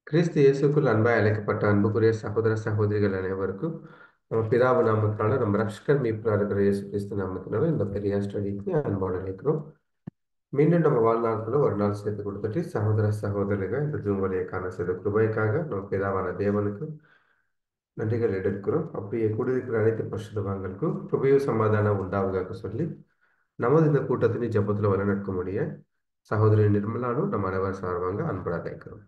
கிறிஸ்து இயேசுக்குள் அன்பாய் அழைக்கப்பட்ட அன்புக்குரிய சகோதர சகோதரிகள் அனைவருக்கும் நம்ம பிதாவு நாமத்தினால நம்ம ரட்சகர் மீட்பராக இருக்கிற இயேசு கிறிஸ்து நாமத்தினால இந்த பெரிய ஸ்டடிக்கு அன்போடு அழைக்கிறோம். மீண்டும் நம்ம வாழ்நாட்களை ஒரு நாள் சேர்த்து கொடுத்துட்டு சகோதர சகோதரிகள் இந்த ஜூம் வழியை காண செய்த கிருபைக்காக நம்ம பிதாவான தேவனுக்கு நன்றிகள் எடுக்கிறோம். அப்படியே கூடியிருக்கிற அனைத்து பரிசுத்தவான்களுக்கும் கிருபையும் சமாதானம் உண்டாவதாக சொல்லி நமது இந்த கூட்டத்தின் ஜெபத்தில் வழிநடக்க முடிய சகோதரி நிர்மலானும் நம்ம அனைவர் சார்பாங்க அன்போடு அழைக்கிறோம்.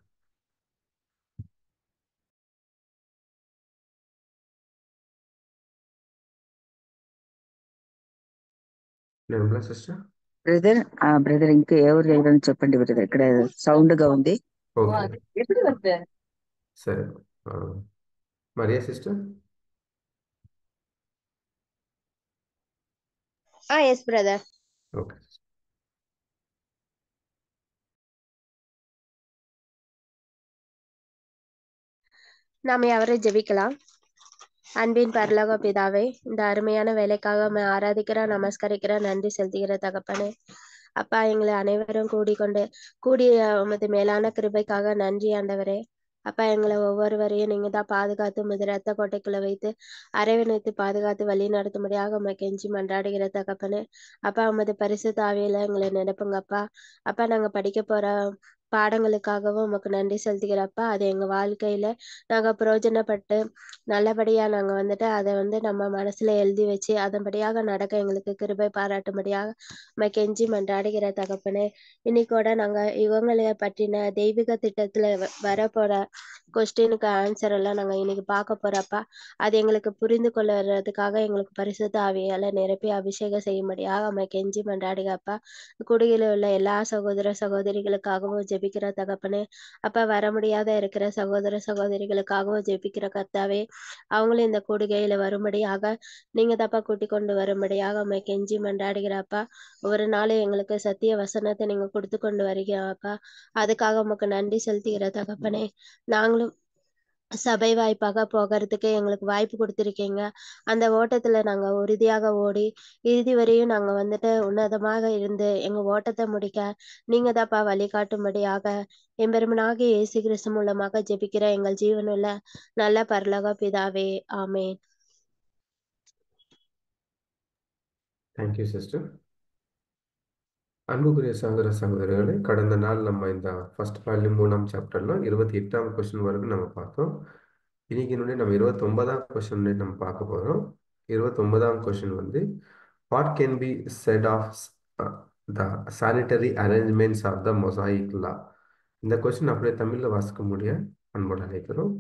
నిర్మలా సిస్టర్ బ్రదర్ ఇంకా ఎవరు లేదని చెప్పండి బ్రదర్. ఇక్కడ సౌండ్ గా ఉంది. ఓకే సరే. Mariya sister. Yes brother. Okay. நாம் யாவரை ஜெபிக்கலாம். அன்பின் பரலோக பிதாவே, இந்த அருமையான வேலைக்காக ஆராதிக்கிற நமஸ்கரிக்கிற நன்றி செலுத்துகிற தகப்பனே. அப்பா, எங்களை அனைவரும் கூடிய உமது மேலான கிருபைக்காக நன்றி ஆண்டவரே. அப்பா, எங்களை ஒவ்வொருவரையும் நீங்க தான் பாதுகாத்து உமது ரத்த கோட்டைக்குள்ள வைத்து அரவணைத்து பாதுகாத்து வழி நடத்தும்படியாக உமை கெஞ்சி மன்றாடுகிற தகப்பனே. அப்பா, உமது பரிசுத்த ஆவியில எங்களை நினைப்புங்கப்பா. அப்பா, நாங்க படிக்க போற பாடங்களுக்காகவும் உமக்கு நன்றி செலுத்துகிறப்பா. அது எங்க வாழ்க்கையில நாங்க பிரயோஜனப்பட்டு நல்லபடியா நாங்க அதை நம்ம மனசுல எழுதி வச்சு அதன்படியாக நடக்க எங்களுக்கு கிருபை பாராட்டும்படியாக கெஞ்சி மன்றாடுகிற தகப்பனே. இன்னைக்கூட நாங்க இவங்களை பற்றின தெய்வீக திட்டத்துல வரப்போற கொஸ்டினுக்கு ஆன்சர் எல்லாம் நாங்க இன்னைக்கு பார்க்க போறப்பா. அது எங்களுக்கு புரிந்து கொள்ளுறதுக்காக எங்களுக்கு பரிசுத்த ஆவியால நிரப்பி அபிஷேகம் செய்யும்படியாக கெஞ்சி மன்றாடுகப்பா. குடியில உள்ள எல்லா சகோதர சகோதரிகளுக்காகவும் ஜெபிக்கிற தகப்பனே. அப்ப வர முடியாத இருக்கிற சகோதர சகோதரிகளுக்காகவும் ஜெபிக்கிற கர்த்தாவே. அவங்களும் இந்த கூடுகையில வரும்படியாக நீங்க தப்பா கூட்டி கொண்டு வரும்படியாக கெஞ்சி மன்றாடுகிறாப்பா. ஒரு நாள் எங்களுக்கு சத்திய வசனத்தை நீங்க கொடுத்து கொண்டு வருகிறாப்பா. அதுக்காக உமக்கு நன்றி செலுத்துகிற தகப்பனே. நாங்களும் சபை வாய்ப்பாக போகிறதுக்கு எங்களுக்கு வாய்ப்பு கொடுத்துருக்கீங்க. அந்த ஓட்டத்துல நாங்க உறுதியாக ஓடி இறுதி வரையும் நாங்க உன்னதமாக இருந்து எங்க ஓட்டத்தை முடிக்க நீங்க தாப்பா வழிகாட்டும்படியாக எம்பெருமனாகிய இயேசு கிறிஸ்து மூலமாக ஜெபிக்கிற எங்கள் ஜீவனுள்ள நல்ல பரலோக பிதாவே, ஆமென். Thank you sister. அன்புக்குரிய சகோதர சகோதரிகளே, கடந்த நாள் நம்ம இந்த ஃபர்ஸ்ட் வால்யூம் 3ஆம் சாப்டர்ல 28ஆம் கொஸ்டின் வரைக்கும் நம்ம பார்த்தோம். இன்னைக்கு நம்ம 29ஆம் கொஸ்டின் நம்ம பார்க்க போறோம். 29ஆம் question what can be said of the sanitary arrangements of the Mosaic law. இந்த கொஸ்டின் அப்படியே தமிழ்ல வாசிக்க முடிய அன்போடு அழைக்கிறோம்.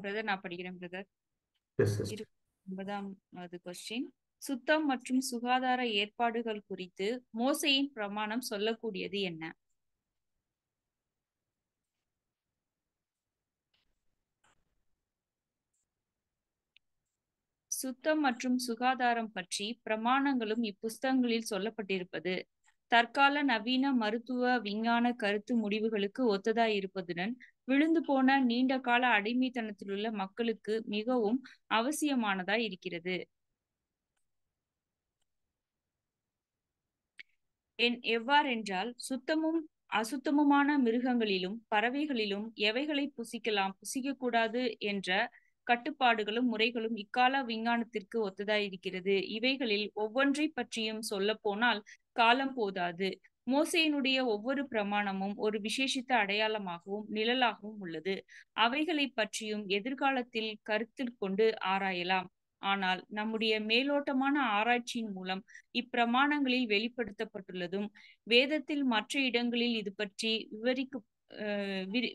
பிரதர், நான் படிக்கிறேன் பிரதர். Yes sister. 29வது கொஸ்டின், சுத்தம் மற்றும் சுகாதார ஏற்பாடுகள் குறித்து மோசேயின் பிரமாணம் சொல்லக்கூடியது என்ன? சுத்தம் மற்றும் சுகாதாரம் பற்றி பிரமாணங்களும் இப்புஸ்தகங்களில் சொல்லப்பட்டிருப்பது தற்கால நவீன மருத்துவ விஞ்ஞான கருத்து முடிவுகளுக்கு ஒத்ததாய் இருப்பதுடன் விழுந்து போன நீண்ட கால அடிமைத்தனத்திலுள்ள மக்களுக்கு மிகவும் அவசியமானதாய் இருக்கிறது. எவ்வாறென்றால், சுத்தமும் அசுத்தமுமான மிருகங்களிலும் பறவைகளிலும் எவைகளை புசிக்கலாம் புசிக்கக்கூடாது என்ற கட்டுப்பாடுகளும் முறைகளும் இக்கால விஞ்ஞானத்திற்கு ஒத்ததாயிருக்கிறது. இவைகளில் ஒவ்வொன்றை பற்றியும் சொல்ல போனால் காலம் போதாது. மோசேயினுடைய ஒவ்வொரு பிரமாணமும் ஒரு விசேஷித்த அடையாளமாகவும் நிழலாகவும் உள்ளது. அவைகளை பற்றியும் எதிர்காலத்தில் கருத்தில் கொண்டு ஆராயலாம். ஆனால் நம்முடைய மேலோட்டமான ஆராய்ச்சியின் மூலம் இப்பிரமாணங்களில் வெளிப்படுத்தப்பட்டுள்ளதும் வேதத்தில் மற்ற இடங்களில் இது பற்றி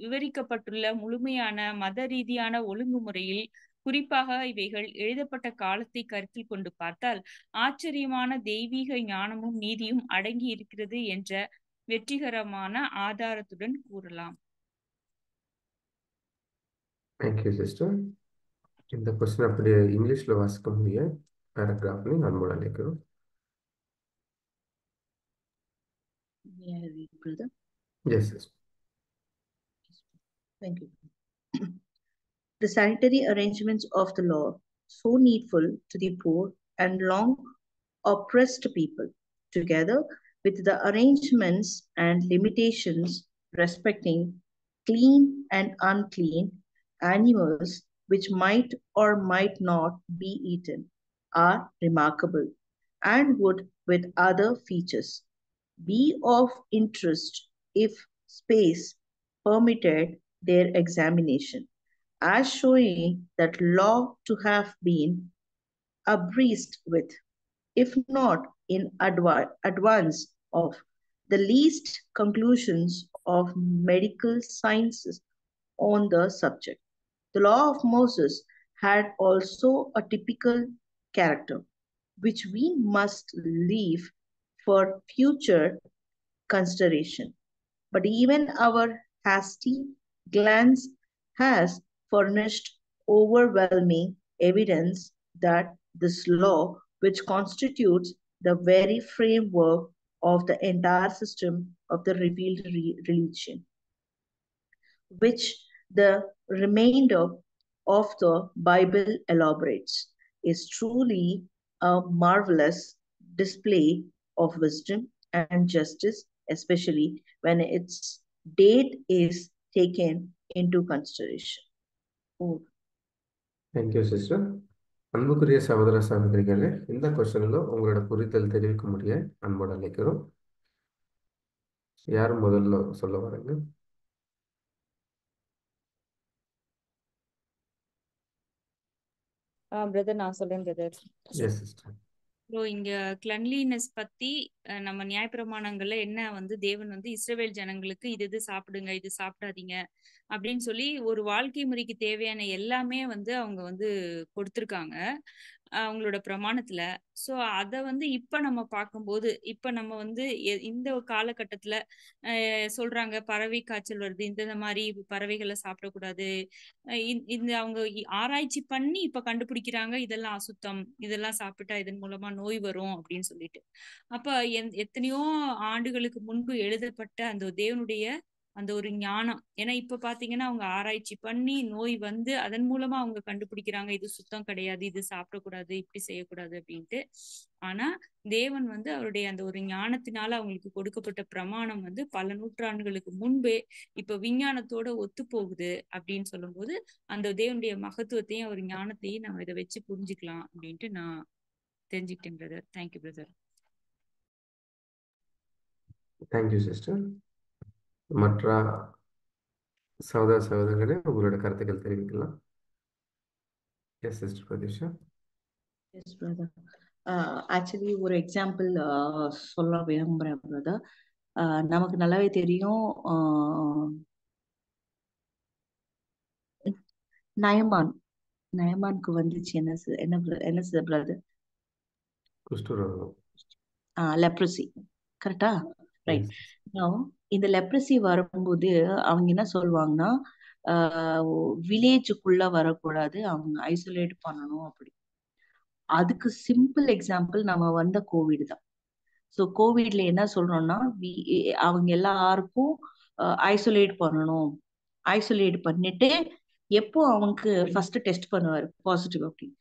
விவரிக்கப்பட்டுள்ள முழுமையான மத ரீதியான ஒழுங்குமுறையில் குறிப்பாக இவைகள் எழுதப்பட்ட காலத்தை கருத்தில் கொண்டு பார்த்தால் ஆச்சரியமான தெய்வீக ஞானமும் நீதியும் அடங்கி இருக்கிறது என்ற வெற்றிகரமான ஆதாரத்துடன் கூறலாம். Thank you sister. இந்த கொஸ்டின் அப்படியே இங்கிலீஷ்ல வாசிக்க முடிய பேராகிராஃப் அன்போடு அழைக்கிறோம். Yes, yes. Thank you. The sanitary arrangements of the law, so needful to the poor and long oppressed people, together with the arrangements and limitations respecting clean and unclean animals which might or might not be eaten are remarkable and would, with other features, be of interest if space permitted their examination, as showing that law to have been abreast with, if not in advance of, the least conclusions of medical sciences on the subject. The law of Moses had also a typical character, which we must leave for future consideration. But even our hasty glance has furnished overwhelming evidence that this law, which constitutes the very framework of the entire system of the revealed religion, which the remainder of the Bible elaborates, is truly a marvelous display of wisdom and justice, especially when its date is taken into consideration. Oh. Thank you sister. அன்புக்குரிய சகோதர சகோதரிகளே, இந்த கொஸ்டினில் உங்களோட புரிதல் தெரிவிக்க முடிய அன்போடு அழைக்கிறோம். யார் முதல்ல சொல்ல வரீங்க? பிரதர் நான் சொல்றேன் பிரதர். Yes sister. ஸோ இங்க கிளன்லினஸ் பத்தி நம்ம நியாயப்பிரமாணங்கள்ல என்ன வந்து தேவன் வந்து இஸ்ரவேல் ஜனங்களுக்கு இது சாப்பிடுங்க, இது சாப்பிடாதீங்க அப்படின்னு சொல்லி ஒரு வாழ்க்கை முறைக்கு தேவையான எல்லாமே வந்து அவங்க வந்து கொடுத்துருக்காங்க அவங்களோட பிரமாணத்துல. ஸோ அதை வந்து இப்ப நம்ம பார்க்கும்போது இப்ப நம்ம வந்து இந்த காலகட்டத்துல சொல்றாங்க பறவை காய்ச்சல் வருது, இந்த மாதிரி பறவைகளை சாப்பிடக்கூடாது, இந்த அவங்க ஆராய்ச்சி பண்ணி இப்ப கண்டுபிடிக்கிறாங்க இதெல்லாம் அசுத்தம், இதெல்லாம் சாப்பிட்டா இதன் மூலமா நோய் வரும் அப்படின்னு சொல்லிட்டு. அப்ப எத்தனையோ ஆண்டுகளுக்கு முன்பு எழுதப்பட்ட அந்த தேவனுடைய அந்த ஒரு ஞானம், ஏன்னா இப்ப பாத்தீங்கன்னா அவங்க ஆராய்ச்சி பண்ணி நோய் வந்து அதன் மூலமா அவங்க கண்டுபிடிக்கிறாங்க இது சுத்தம் கிடையாது, இது சாப்பிடக்கூடாது, இப்படி செய்யக்கூடாது அப்படின்ட்டு. ஆனா தேவன் வந்து அவருடைய அந்த ஒரு ஞானத்தினால அவங்களுக்கு கொடுக்கப்பட்ட பிரமாணம் வந்து பல நூற்றாண்டுகளுக்கு முன்பே இப்ப விஞ்ஞானத்தோட ஒத்து போகுது அப்படின்னு சொல்லும் போது அந்த தேவனுடைய மகத்துவத்தையும் அவர் ஞானத்தையும் நம்ம இதை வச்சு புரிஞ்சுக்கலாம் அப்படின்ட்டு நான் தெரிஞ்சுக்கிட்டேன் brother. Thank you brother. Thank you sister. மற்ற சகோதர சகோதரர்களே உங்களோட கருத்துக்கள் தெரிவிக்கலாம். Yes sister Pratheesha. Yes brother. Actually ஒரு எக்ஸாம்பிள் சொல்ல விரும்புறேன் பிரதர். நமக்கு நல்லாவே தெரியும் நயமானுக்கு வந்துச்சு என்ன பிரதர்? குஷ்டரோகம். லெப்ரசி. கரெக்டா? ரைட். இந்த லெப்ரசி வரும்போது அவங்க என்ன சொல்லுவாங்கன்னா வில்லேஜுக்குள்ள வரக்கூடாது, அவங்க ஐசோலேட் பண்ணணும் அப்படி. அதுக்கு சிம்பிள் எக்ஸாம்பிள் நம்ம வந்த கோவிட் தான். ஸோ கோவிட்ல என்ன சொல்றோம்னா அவங்க எல்லாருக்கும் ஐசோலேட் பண்ணணும், ஐசோலேட் பண்ணிட்டு எப்போ அவனுக்கு ஃபர்ஸ்ட் டெஸ்ட் பண்ணுவாரு பாசிட்டிவ் அப்படின்னு.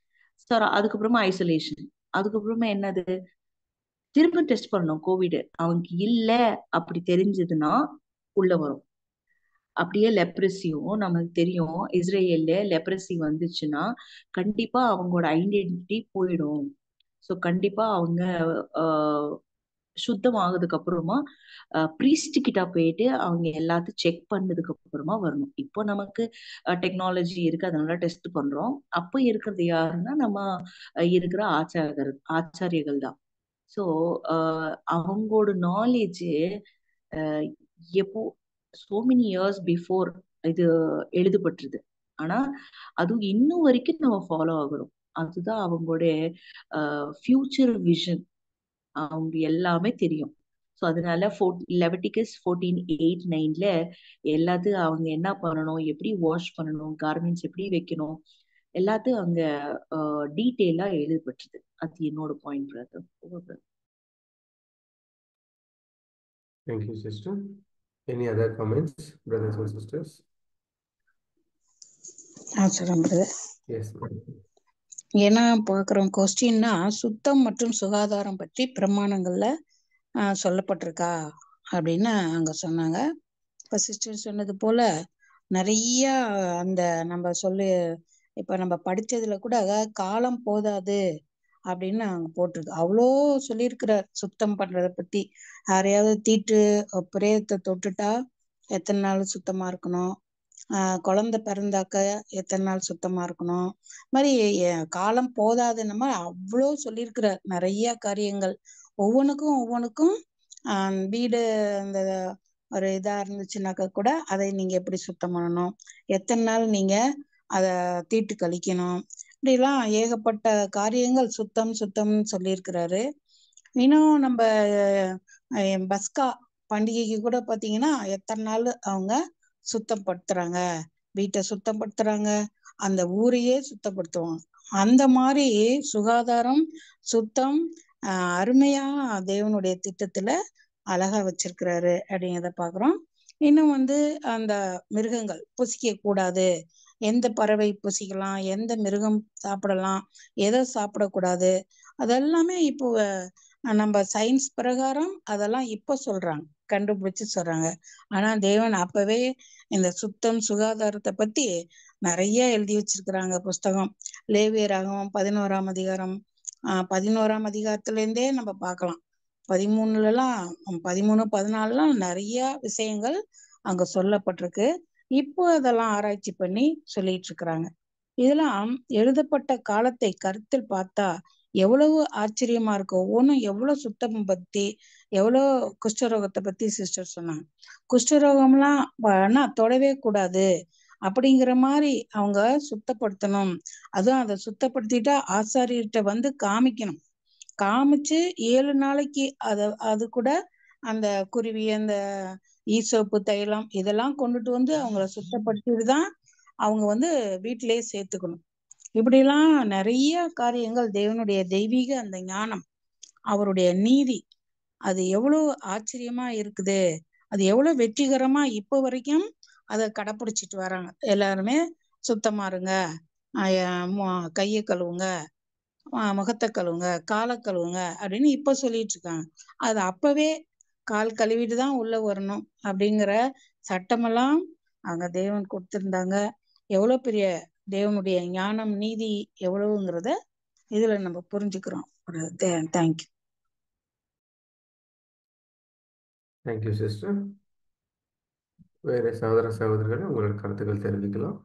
சார் அதுக்கப்புறமா ஐசோலேஷன், அதுக்கப்புறமா என்னது திரும்ப டெஸ்ட் பண்ணணும். கோவிட் அவனுக்கு இல்ல அப்படி தெரிஞ்சதுன்னா உள்ள வரும். அப்படியே லெப்ரசியும் நமக்கு தெரியும், இஸ்ரேல்ல லெப்ரசி வந்துச்சுன்னா கண்டிப்பா அவங்களோட ஐடென்டிட்டி போயிடும். ஸோ கண்டிப்பா அவங்க சுத்தம் ஆகுதுக்கு அப்புறமா ப்ரீஸ்ட் கிட்ட போயிட்டு அவங்க எல்லாத்தையும் செக் பண்ணதுக்கு அப்புறமா வரணும். இப்போ நமக்கு டெக்னாலஜி இருக்கு, அதனால டெஸ்ட் பண்றோம். அப்போ இருக்கிறது யாருன்னா நம்ம இருக்கிற ஆச்சாரியர்கள் தான். ஸோ அவங்களோட நாலேஜ் எப்போ so many years before இது எழுதப்பட்டிருது. ஆனா அதுவும் இன்னும் வரைக்கும் நம்ம ஃபாலோ ஆகுறோம். அதுதான் அவங்களோட ஃபியூச்சர் விஷன், அவங்க எல்லாமே தெரியும். ஸோ அதனால லெவிட்டிகஸ் 14:8-9 எல்லாத்தையும் அவங்க என்ன பண்ணணும், எப்படி வாஷ் பண்ணணும், கார்மெண்ட்ஸ் எப்படி வைக்கணும், எல்லாத்தையும் அங்க டீட்டெயிலா எழுதப்பட்டிருது. அது என்னோட point brother. Thank you sister. Any other comments brothers and sisters? சொல்றேன் பிரதர். Yes. ஏன்னா பாக்குறோம் கொஸ்டின்னா சுத்தம் மற்றும் சுகாதாரம் பற்றி பிரமாணங்கள்ல சொல்லப்பட்டிருக்கா அப்படின்னு அங்க சொன்னாங்க. இப்ப சிஸ்டர் சொன்னது போல நிறைய அந்த நம்ம இப்ப நம்ம படிச்சதுல கூட காலம் போதாது அப்படின்னு அங்க போட்டிருக்கு. அவ்வளோ சொல்லியிருக்கிறார் சுத்தம் பண்றத பத்தி. யாரையாவது தீட்டு பிரேயத்தை தொட்டுட்டா எத்தனை நாள் சுத்தமா இருக்கணும், குழந்தை பிறந்தாக்க எத்தனை நாள் சுத்தமா இருக்கணும், மாதிரி காலம் போதாது. நம்ம அவ்வளோ சொல்லியிருக்கிறார் நிறைய காரியங்கள். ஒவ்வொன்றுக்கும் வீடு அந்த ஒரு இதா இருந்துச்சுன்னாக்க கூட அதை நீங்க எப்படி சுத்தம் பண்ணணும், எத்தனை நாள் நீங்க அத தீட்டு கழிக்கணும், இப்படிலாம் ஏகப்பட்ட காரியங்கள் சுத்தம்னு சொல்லியிருக்கிறாரு. இன்னும் நம்ம பஸ்கா பண்டிகைக்கு கூட பாத்தீங்கன்னா எத்தனை நாள் அவங்க சுத்தப்படுத்துறாங்க, வீட்டை சுத்தப்படுத்துறாங்க, அந்த ஊரையே சுத்தப்படுத்துவாங்க. அந்த மாதிரி சுகாதாரம் சுத்தம் அருமையா தேவனுடைய திட்டத்துல அழகா வச்சிருக்கிறாரு அப்படிங்கிறத பாக்குறோம். இன்னும் அந்த மிருகங்கள் புசிக்க கூடாது, எந்த பறவை புசிக்கலாம், எந்த மிருகம் சாப்பிடலாம், எதை சாப்பிடக்கூடாது, அதெல்லாமே இப்போ நம்ம சயின்ஸ் பிரகாரம் அதெல்லாம் இப்ப சொல்றாங்க, கண்டுபிடிச்சு சொல்றாங்க. ஆனா தேவன் அப்பவே இந்த சுத்தம் சுகாதாரத்தை பத்தி நிறைய எழுதி வச்சிருக்கிறாங்க புஸ்தகம். லேவியராகமம் 11ஆம் அதிகாரம் 11ஆம் அதிகாரத்துல இருந்தே நம்ம பார்க்கலாம். 13 14 நிறைய விஷயங்கள் அங்க சொல்லப்பட்டிருக்கு. இப்போ அதெல்லாம் ஆராய்ச்சி பண்ணி சொல்லிட்டு இருக்கிறாங்க. இதெல்லாம் எழுதப்பட்ட காலத்தை கருத்தில் பார்த்தா எவ்வளவு ஆச்சரியமா இருக்கு. ஒவ்வொன்றும் எவ்வளவு சுத்தம் பத்தி, எவ்வளவு குஷ்டரோகத்தை பத்தி சிஸ்டர் சொன்னாங்க. குஷ்டரோகம்லாம் தொடவே கூடாது அப்படிங்கிற மாதிரி அவங்க சுத்தப்படுத்தணும். அதுவும் அதை சுத்தப்படுத்திட்டா ஆசாரியர்கிட்ட காமிக்கணும். காமிச்சு 7 நாளைக்கு அது கூட அந்த குருவி, அந்த ஈசோப்பு தைலம் இதெல்லாம் கொண்டுட்டு அவங்கள சுத்தப்படுத்திட்டு தான் அவங்க வீட்டிலேயே சேர்த்துக்கணும். இப்படிலாம் நிறைய காரியங்கள் தேவனுடைய தெய்வீக அந்த ஞானம், அவருடைய நீதி, அது எவ்வளவு ஆச்சரியமா இருக்குது. அது எவ்வளவு வெற்றிகரமா இப்ப வரைக்கும் அதை கடைப்பிடிச்சிட்டு வராங்க. எல்லாருமே சுத்தமா இருங்க, கையை கழுவுங்க, முகத்தை கழுவுங்க, காலை கழுவுங்க அப்படின்னு இப்ப சொல்லிட்டு இருக்காங்க. அது அப்பவே கால் கழுவிட்டு தான் உள்ள வரணும் அப்படிங்கிற சட்டமெல்லாம் அங்க தேவன் கொடுத்திருந்தாங்க. எவ்வளவு பெரிய தேவனுடைய ஞானம் நீதி எவ்வளவுங்கிறத இதுல நம்ம புரிஞ்சுக்கிறோம். தேங்க்யூ. Thank you sister. வேற சகோதர சகோதரிகளை உங்களோட கருத்துக்கள் தெரிவிக்கலாம்.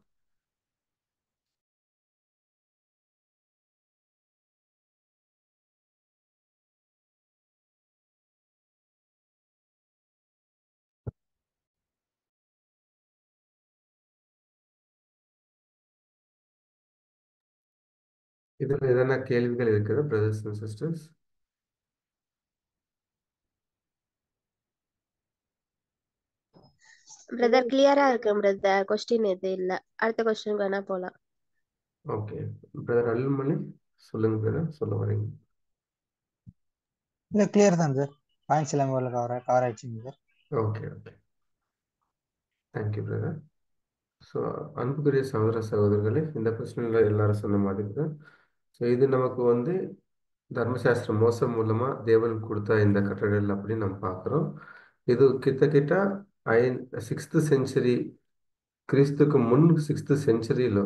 இதுல எதனா கேள்விகள் இருக்குது பிரதர்ஸ் அண்ட் சிஸ்டர்ஸ்? பிரதர் கிளியரா இருக்கு பிரதர். கொஸ்டின் எது இல்ல. அடுத்த கொஸ்டின் வேணா போலாம். ஓகே பிரதர் அருள்மொழி சொல்லுங்க பிரதர், சொல்ல வரீங்க? இல்ல கிளியர் தான் சார், பாயிண்ட்ஸ் எல்லாம் கவர் ஆயிடுச்சுங்க sir. Okay okay, thank you brother. So அன்புக்குரிய சகோதர சகோதரர்களே, இந்த கொஸ்டினில் எல்லாரும் சொன்ன மாதிரி தான். ஸோ இது நமக்கு தர்மசாஸ்திர மோசம் மூலமாக தேவன் கொடுத்த இந்த கட்டளைகள் அப்படின்னு நம்ம பார்க்குறோம். இது கிட்டத்தட்ட 6th செஞ்சுரி, கிறிஸ்துக்கு முன் 6th செஞ்சுரியில்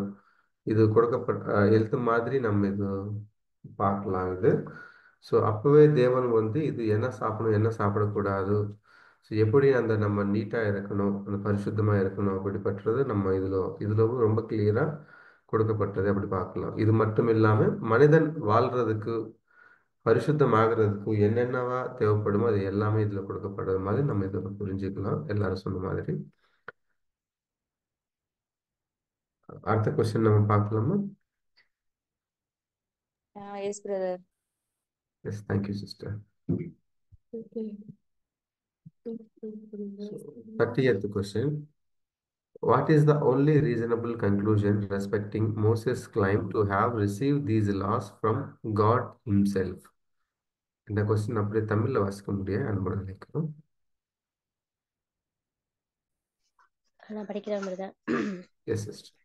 இது கொடுக்கப்பட்ட எழுத்து மாதிரி நம்ம இது பார்க்கலாம். இது ஸோ அப்போவே தேவன் இது என்ன சாப்பிடணும் என்ன சாப்பிடக்கூடாது, ஸோ எப்படி நம்ம நீட்டாக இருக்கணும், அந்த பரிசுத்தமாக இருக்கணும் அப்படிப்பட்டது நம்ம இதில் ரொம்ப கிளியராக கொடுக்கப்பட்டது அப்படி பார்க்கலாம். இது மட்டும் இல்லாமல் மனிதன் வாழ்கிறதுக்கு பரிசுத்தமாகிறதுக்கு என்னென்னவா தேவைப்படுமோ அது எல்லாமே இதில் கொடுக்கப்படுறது மாதிரி நம்ம இதில் புரிஞ்சுக்கலாம், எல்லாரும் சொன்ன மாதிரி. அடுத்த கொஸ்டின் நம்ம பார்க்கலாமா? Yes brother. Yes, thank you sister. 30th question. What is the only reasonable conclusion respecting Moses' claim to have received these laws from God himself? இந்த கொஸ்டின் அப்படியே தமிழ்ல வாசிக்க முடியாது, அன்போடு நினைக்கிறோம். நான் படிக்கிறேன் பிரதர். Yes sister.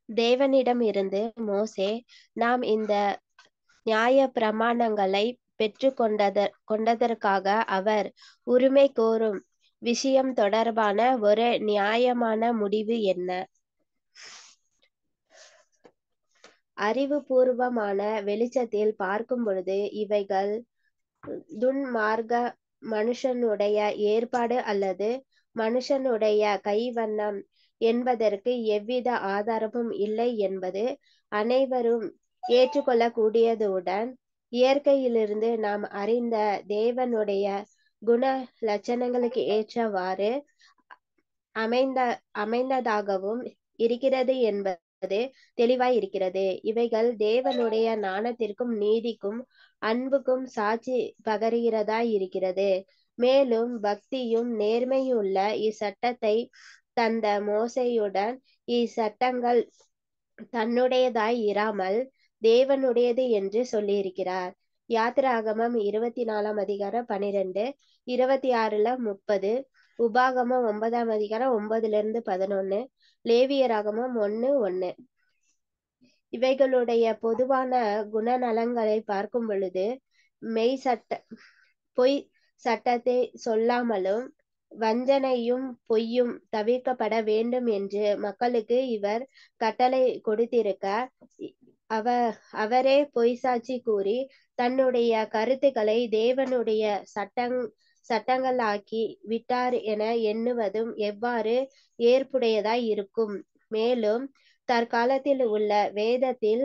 தேவனிடம் இருந்து மோசே, நாம் இந்த நியாய பிரமாணங்களை பெற்று கொண்டதற்காக அவர் உரிமை கோரும் விஷயம் தொடர்பான ஒரு நியாயமான முடிவு என்ன? அறிவுபூர்வமான வெளிச்சத்தில் பார்க்கும் பொழுது இவைகள் துன்மார்க்க மனுஷனுடைய ஏற்பாடு அல்லது மனுஷனுடைய கைவண்ணம் என்பதற்கு எவ்வித ஆதாரமும் இல்லை என்பது அனைவரும் ஏற்றுக்கொள்ளக்கூடியதுடன் இயற்கையிலிருந்து நாம் அறிந்த தேவனுடைய குண லட்சணங்களுக்கு ஏற்றவாறு அமைந்ததாகவும் இருக்கிறது என்பது தெளிவாய் இருக்கிறது. இவைகள் தேவனுடைய ஞானத்திற்கும் நீதிக்கும் அன்புக்கும் சாட்சி பகர்கிறதாய் இருக்கிறது. மேலும் பக்தியும் நேர்மையுள்ள இச்சட்டத்தை தந்த மோசேயுடன் இச்சட்டங்கள் தன்னுடையதாய் இராமல் தேவனுடையது என்று சொல்லியிருக்கிறார். யாத்திராகமம் 24 அதிகாரம் 12, 26 30, உபாகமம் 9 அதிகாரம் 9-11, லேவியராகமம் 1:1. இவைகளுடைய பொதுவான குணநலங்களை பார்க்கும் பொழுது பொய் சட்டத்தை சொல்லாமலும் வஞ்சனையும் பொய்யும் தவிர்க்கப்பட வேண்டும் என்று மக்களுக்கு இவர் கட்டளை கொடுத்திருக்க அவரே பொய் சாட்சி கூறி தன்னுடைய கருத்துக்களை தேவனுடைய சட்டங்களாக்கி விட்டார் என எண்ணுவதும் எவ்வாறு ஏற்புடையதாய் இருக்கும்? மேலும் தற்காலத்தில் உள்ள வேதத்தில்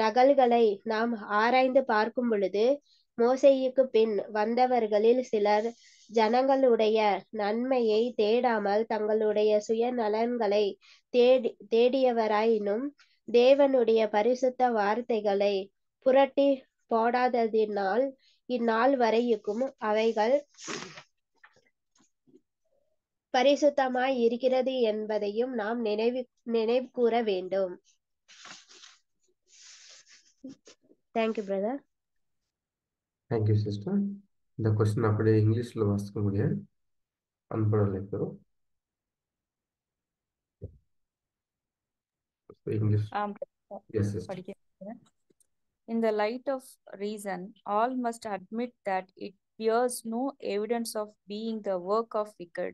நகல்களை நாம் ஆராய்ந்து பார்க்கும் பொழுது மோசேயுக்கு பின் வந்தவர்களில் சிலர் ஜனங்களுடைய நன்மையை தேடாமல் தங்களுடைய சுயநலன்களை தேடியவராயினும் தேவனுடைய பரிசுத்த வார்த்தைகளை புரட்டி போடாததினால் இந்நாள் வரைக்கும் அவைகள் பரிசுத்தமாய் இருக்கிறது என்பதையும் நாம் நினைவு கூற வேண்டும். Thank you brother. Thank you sister. இந்த கொஸ்டின் அப்படியே இங்கிலீஷில் வாசிக்க முடியாது, அன்புடன் இருக்கிறோம். English. Yes, sister. In the light of reason, all must admit that it bears no evidence of being the work of wicked,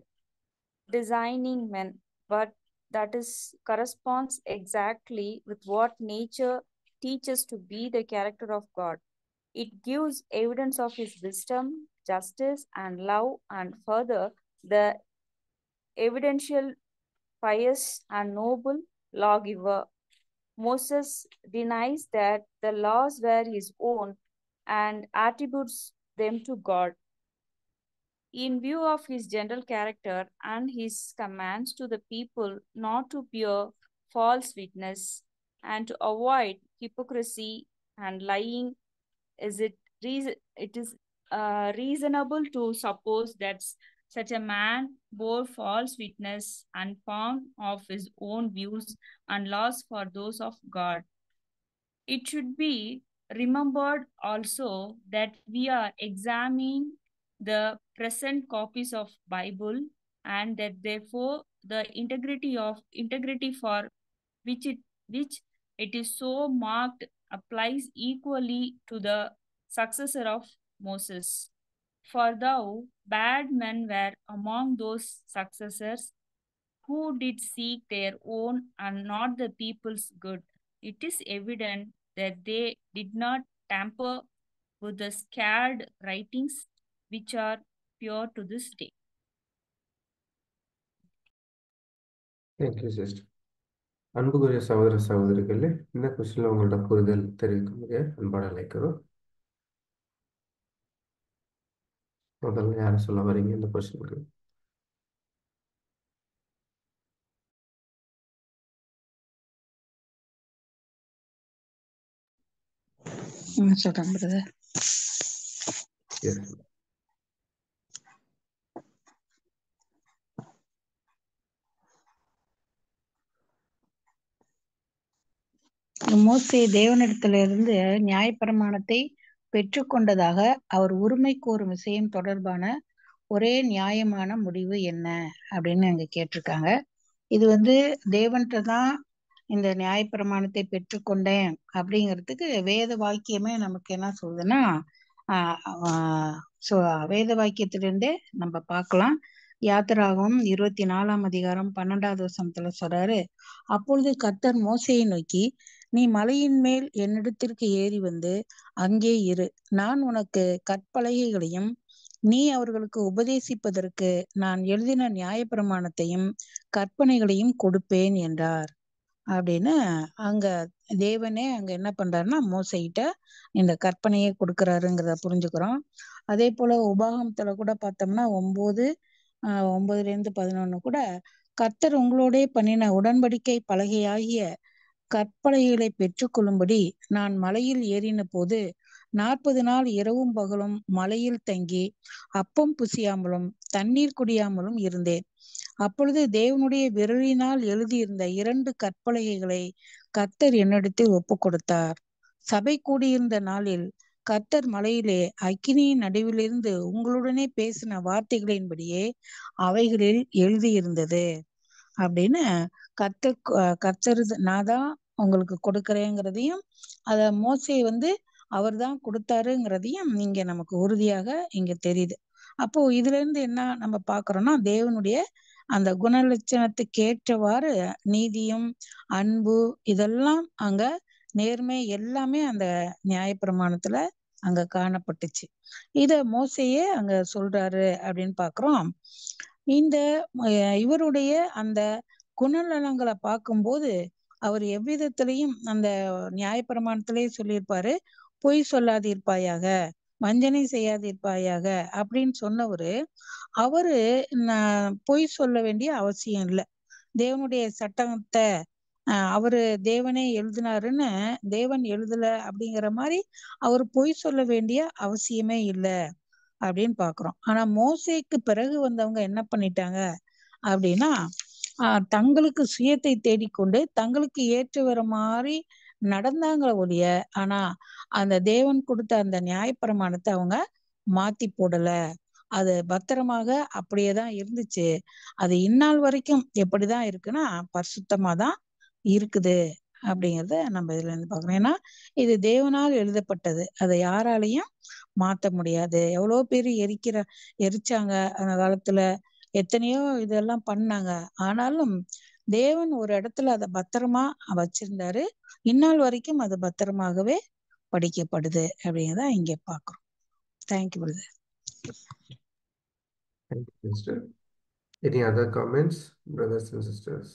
designing men, but that is corresponds exactly with what nature teaches to be the character of God. It gives evidence of his wisdom, justice, and love, and further the evidential pious and noble lawgiver. Moses denies that the laws were his own and attributes them to God. In view of his general character and his commands to the people not to bear false witness and to avoid hypocrisy and lying, it is reasonable to suppose that such a man bore false witness and formed of his own views and laws for those of God. It should be remembered also that we are examining the present copies of Bible and that therefore the integrity for which it is so marked applies equally to the successor of Moses. For though bad men were among those successors who did seek their own and not the people's good, it is evident that they did not tamper with the sacred writings which are pure to this day. Thank you, sister. அன்புக்குரிய சகோதர சகோதரிகளே, இந்த கொஸ்டின்ல உங்களோட புரிதல் தெரிவிக்க அன்பான அழைக்கிறோம். முதல்ல யாரும் சொல்ல வரீங்க இந்த கொஸ்டினுக்கு? சொல்றேன் பிரதர். மோசே தேவனிடத்திலிருந்து நியாயப்பிரமாணத்தை பெற்றுக்கொண்டதாக அவர் உரிமை கோரும் விஷயம் தொடர்பான ஒரே நியாயமான முடிவு என்ன அப்படின்னு அங்க கேட்டிருக்காங்க. இது தேவன்கிட்ட தான் இந்த நியாயப்பிரமாணத்தை பெற்றுக்கொண்டேன் அப்படிங்கிறதுக்கு வேத வாக்கியமே நமக்கு என்ன சொல்லுதுன்னா வேத வாக்கியத்திலிருந்தே நம்ம பார்க்கலாம். யாத்திராகமம் 24 அதிகாரம் 12வது வசனத்துல சொல்றாரு, அப்பொழுது கர்த்தர் மோசேயை நோக்கி, நீ மலையின் மேல் என்னிடத்திற்கு ஏறி வந்து அங்கே இரு, நான் உனக்கு கற்பலகைகளையும் நீ அவர்களுக்கு உபதேசிப்பதற்கு நான் எழுதின நியாயப்பிரமாணத்தையும் கற்பனைகளையும் கொடுப்பேன் என்றார். அப்படின்னு அங்க தேவனே அங்க என்ன பண்றாருன்னா மோசைகிட்ட இந்த கற்பனையை கொடுக்கறாருங்கிறத புரிஞ்சுக்கிறோம். அதே போல உபாகமத்துல கூட பார்த்தோம்னா 9:11 கூட, கர்த்தர் உங்களோட பண்ணின உடன்படிக்கை பலகையாகிய கற்பலகைகளை பெற்றுக்கொள்ளும்படி நான் மலையில் ஏறின போது 40 நாள் இரவும் பகலும் மலையில் தங்கி அப்பம் புசியாமலும் தண்ணீர் குடியாமலும் இருந்தேன். அப்பொழுது தேவனுடைய விரலினால் எழுதியிருந்த 2 கற்பலகைகளை கர்த்தர் என்னிடத்தில் ஒப்பு கொடுத்தார். சபை கூடியிருந்த நாளில் கர்த்தர் மலையிலே அக்கினியின் நடுவிலிருந்து உங்களுடனே பேசின வார்த்தைகளின்படியே அவைகளில் எழுதியிருந்தது அப்படின்னு கர்த்தர் நான் தான் உங்களுக்கு கொடுக்கறேங்கிறதையும் அத மோசே அவர் தான் கொடுத்தாருங்கிறதையும் இங்க நமக்கு உறுதியாக இங்க தெரியுது. அப்போ இதுல இருந்து என்ன நம்ம பாக்குறோம்னா, தேவனுடைய அந்த குணலட்சணத்துக்கு ஏற்றவாறு நீதியும் அன்பு இதெல்லாம் அங்க நேர்மை எல்லாமே அந்த நியாயப்பிரமாணத்துல அங்க காணப்பட்டுச்சு. இத மோசையே அங்க சொல்றாரு அப்படின்னு பாக்குறோம். இந்த இவருடைய அந்த குணநலங்களை பார்க்கும்போது அவர் எவ்விதத்திலையும் அந்த நியாயப்பிரமாணத்திலேயே சொல்லியிருப்பாரு, பொய் சொல்லாதிருப்பாயாக, வஞ்சனை செய்யாதிருப்பாயாக அப்படின்னு சொன்னவரு அவரு பொய் சொல்ல வேண்டிய அவசியம் இல்லை. தேவனுடைய சட்டத்தை அவரு தேவனே எழுதினாருன்னு தேவன் எழுதல அப்படிங்கிற மாதிரி அவர் பொய் சொல்ல வேண்டிய அவசியமே இல்லை அப்படின்னு பாக்குறோம். ஆனா மோசேக்கு பிறகு வந்தவங்க என்ன பண்ணிட்டாங்க அப்படின்னா, தங்களுக்கு சுயத்தை தேடிக்கொண்டு தங்களுக்கு ஏற்று வர மாதிரி நடந்தாங்கள ஒழிய, ஆனா அந்த தேவன் கொடுத்த அந்த நியாயப்பிரமாணத்தை அவங்க மாத்தி போடல. அது பத்திரமாக அப்படியேதான் இருந்துச்சு. அது இந்நாள் வரைக்கும் எப்படிதான் இருக்குன்னா பரிசுத்தமாதான் இருக்குது அப்படிங்கிறத நம்ம இதுல இருந்து பாக்குறோம். ஏன்னா இது தேவனால் எழுதப்பட்டது, அதை யாராலையும் மாத்த முடியாது. எவ்வளவு பேர் எரிச்சாங்க அந்த காலத்துல, எத்தனையோ இதெல்லாம் பண்ணாங்க. ஆனாலும் தேவன் ஒரு இடத்துல அதை பத்திரமா வச்சிருந்தாரு. இந்நாள் வரைக்கும் அது பத்திரமாகவே படிக்கப்படுது அப்படிங்கிறத இங்க பாக்குறோம். Thank you brother. Thank you, sister. Any other comments, brothers and sisters?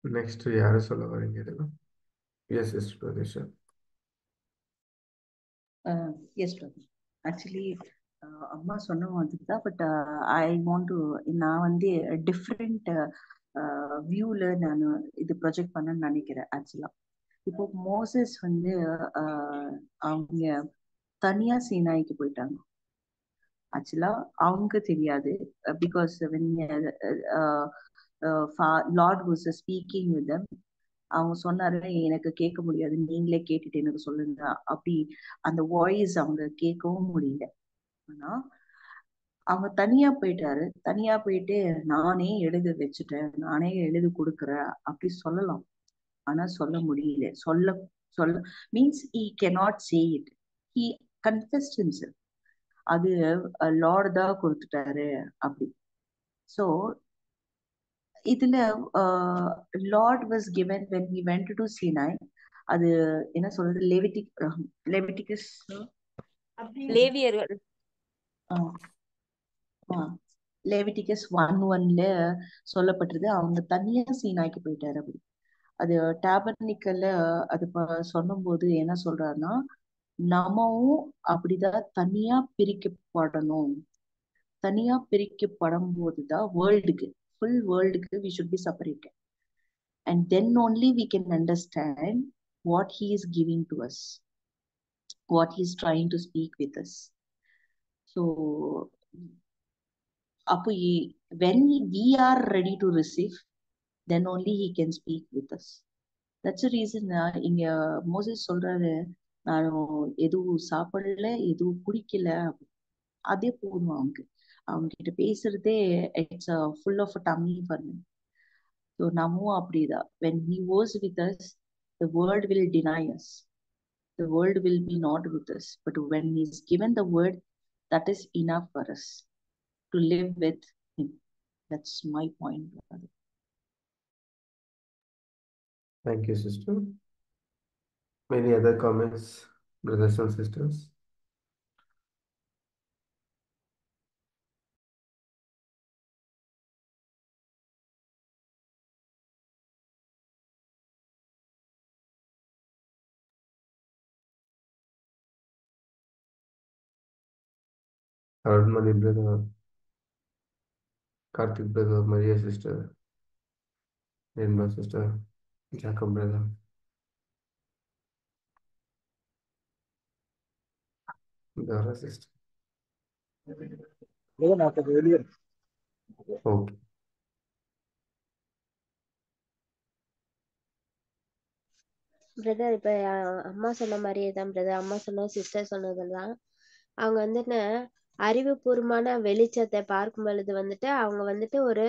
Next, யாரு சொல்ல வரீங்க? Yes, sister Pradesh. Yes brother. Actually அம்மா சொன்ன மாதிரி தான். பட் ஐ வாண்ட் டு, நான் டிஃப்ரெண்ட் வியூல நான் இது ப்ரொஜெக்ட் பண்ணணும்னு நினைக்கிறேன். ஆக்சுவலா இப்போ மோசஸ் அவங்க தனியா சீனாய்க்கு போயிட்டாங்க. ஆக்சுவலா அவங்க தெரியாது, because Lord was speaking with them. அவங்க சொன்னாரு, எனக்கு கேட்க முடியாது, நீங்களே கேட்டுட்டு எனக்கு சொல்லுங்க அப்படி. அந்த வாய்ஸ் அவங்க கேட்கவும் முடியல. ஆனா அவங்க தனியா போயிட்டாரு. தனியா போயிட்டு நானே எழுதி வச்சுட்டேன், நானே எழுதி கொடுக்குறேன் அப்படி சொல்லலாம். ஆனா சொல்ல முடியல. சொல்ல means he cannot say it. He confessed himself. அது லார்ட் தான் கொடுத்துட்டாரு அப்படி. சோ இதுல Lord was given when he went to Sinai. அது என்ன சொல்றது, லெவிட்டிகஸ் லேவியர்கள் லெவிட்டிகஸ் 1:1 சொல்லப்பட்டிருக்கு. அவங்க தனியா சீனாய்க்கு போயிட்டாரு அப்படி. அது டேபர்னிக்கல்ல அது சொல்லும் போது என்ன சொல்றாருன்னா, நம்மவும் அப்படிதான் தனியா பிரிக்கப்படணும். தனியா பிரிக்கப்படும் போதுதான் வேர்ல்டுக்கு, full வேர்ல்டுக்கு we should be separated, and then only we can understand what he is giving to us, what he is trying to speak with us. So when we are ready to receive, then only he can speak with us. That's reason இங்க Moses சொல்றாரு, நான் எதுவும் சாப்பிடல, எதுவும் குடிக்கல. அதே போதும் அவங்க கிட்ட பேசுறதே it's full of dummy for me. So நம்மவும் அப்படிதான். when he was with us, the world will deny us, the world will be not with us, but when he's given the word, that is enough for us to live with him. That's my point, brother. Thank you, sister. Any other comments, brothers and sisters? Arunmani brother, Karthik brother, Maria sister, Nirma sister, Jacob brother. Dara sister. நான் கொஞ்சம் வெளியே Okay. Brother இப்ப அம்மா சொன்ன மாதிரியே தான் brother, அம்மா சொன்ன சிஸ்டர் சொன்னதெல்லாம் அவங்க வந்துட்டு அறிவுபூர்வமான வெளிச்சத்தை பார்க்கும் பொழுது வந்துட்டு அவங்க வந்துட்டு ஒரு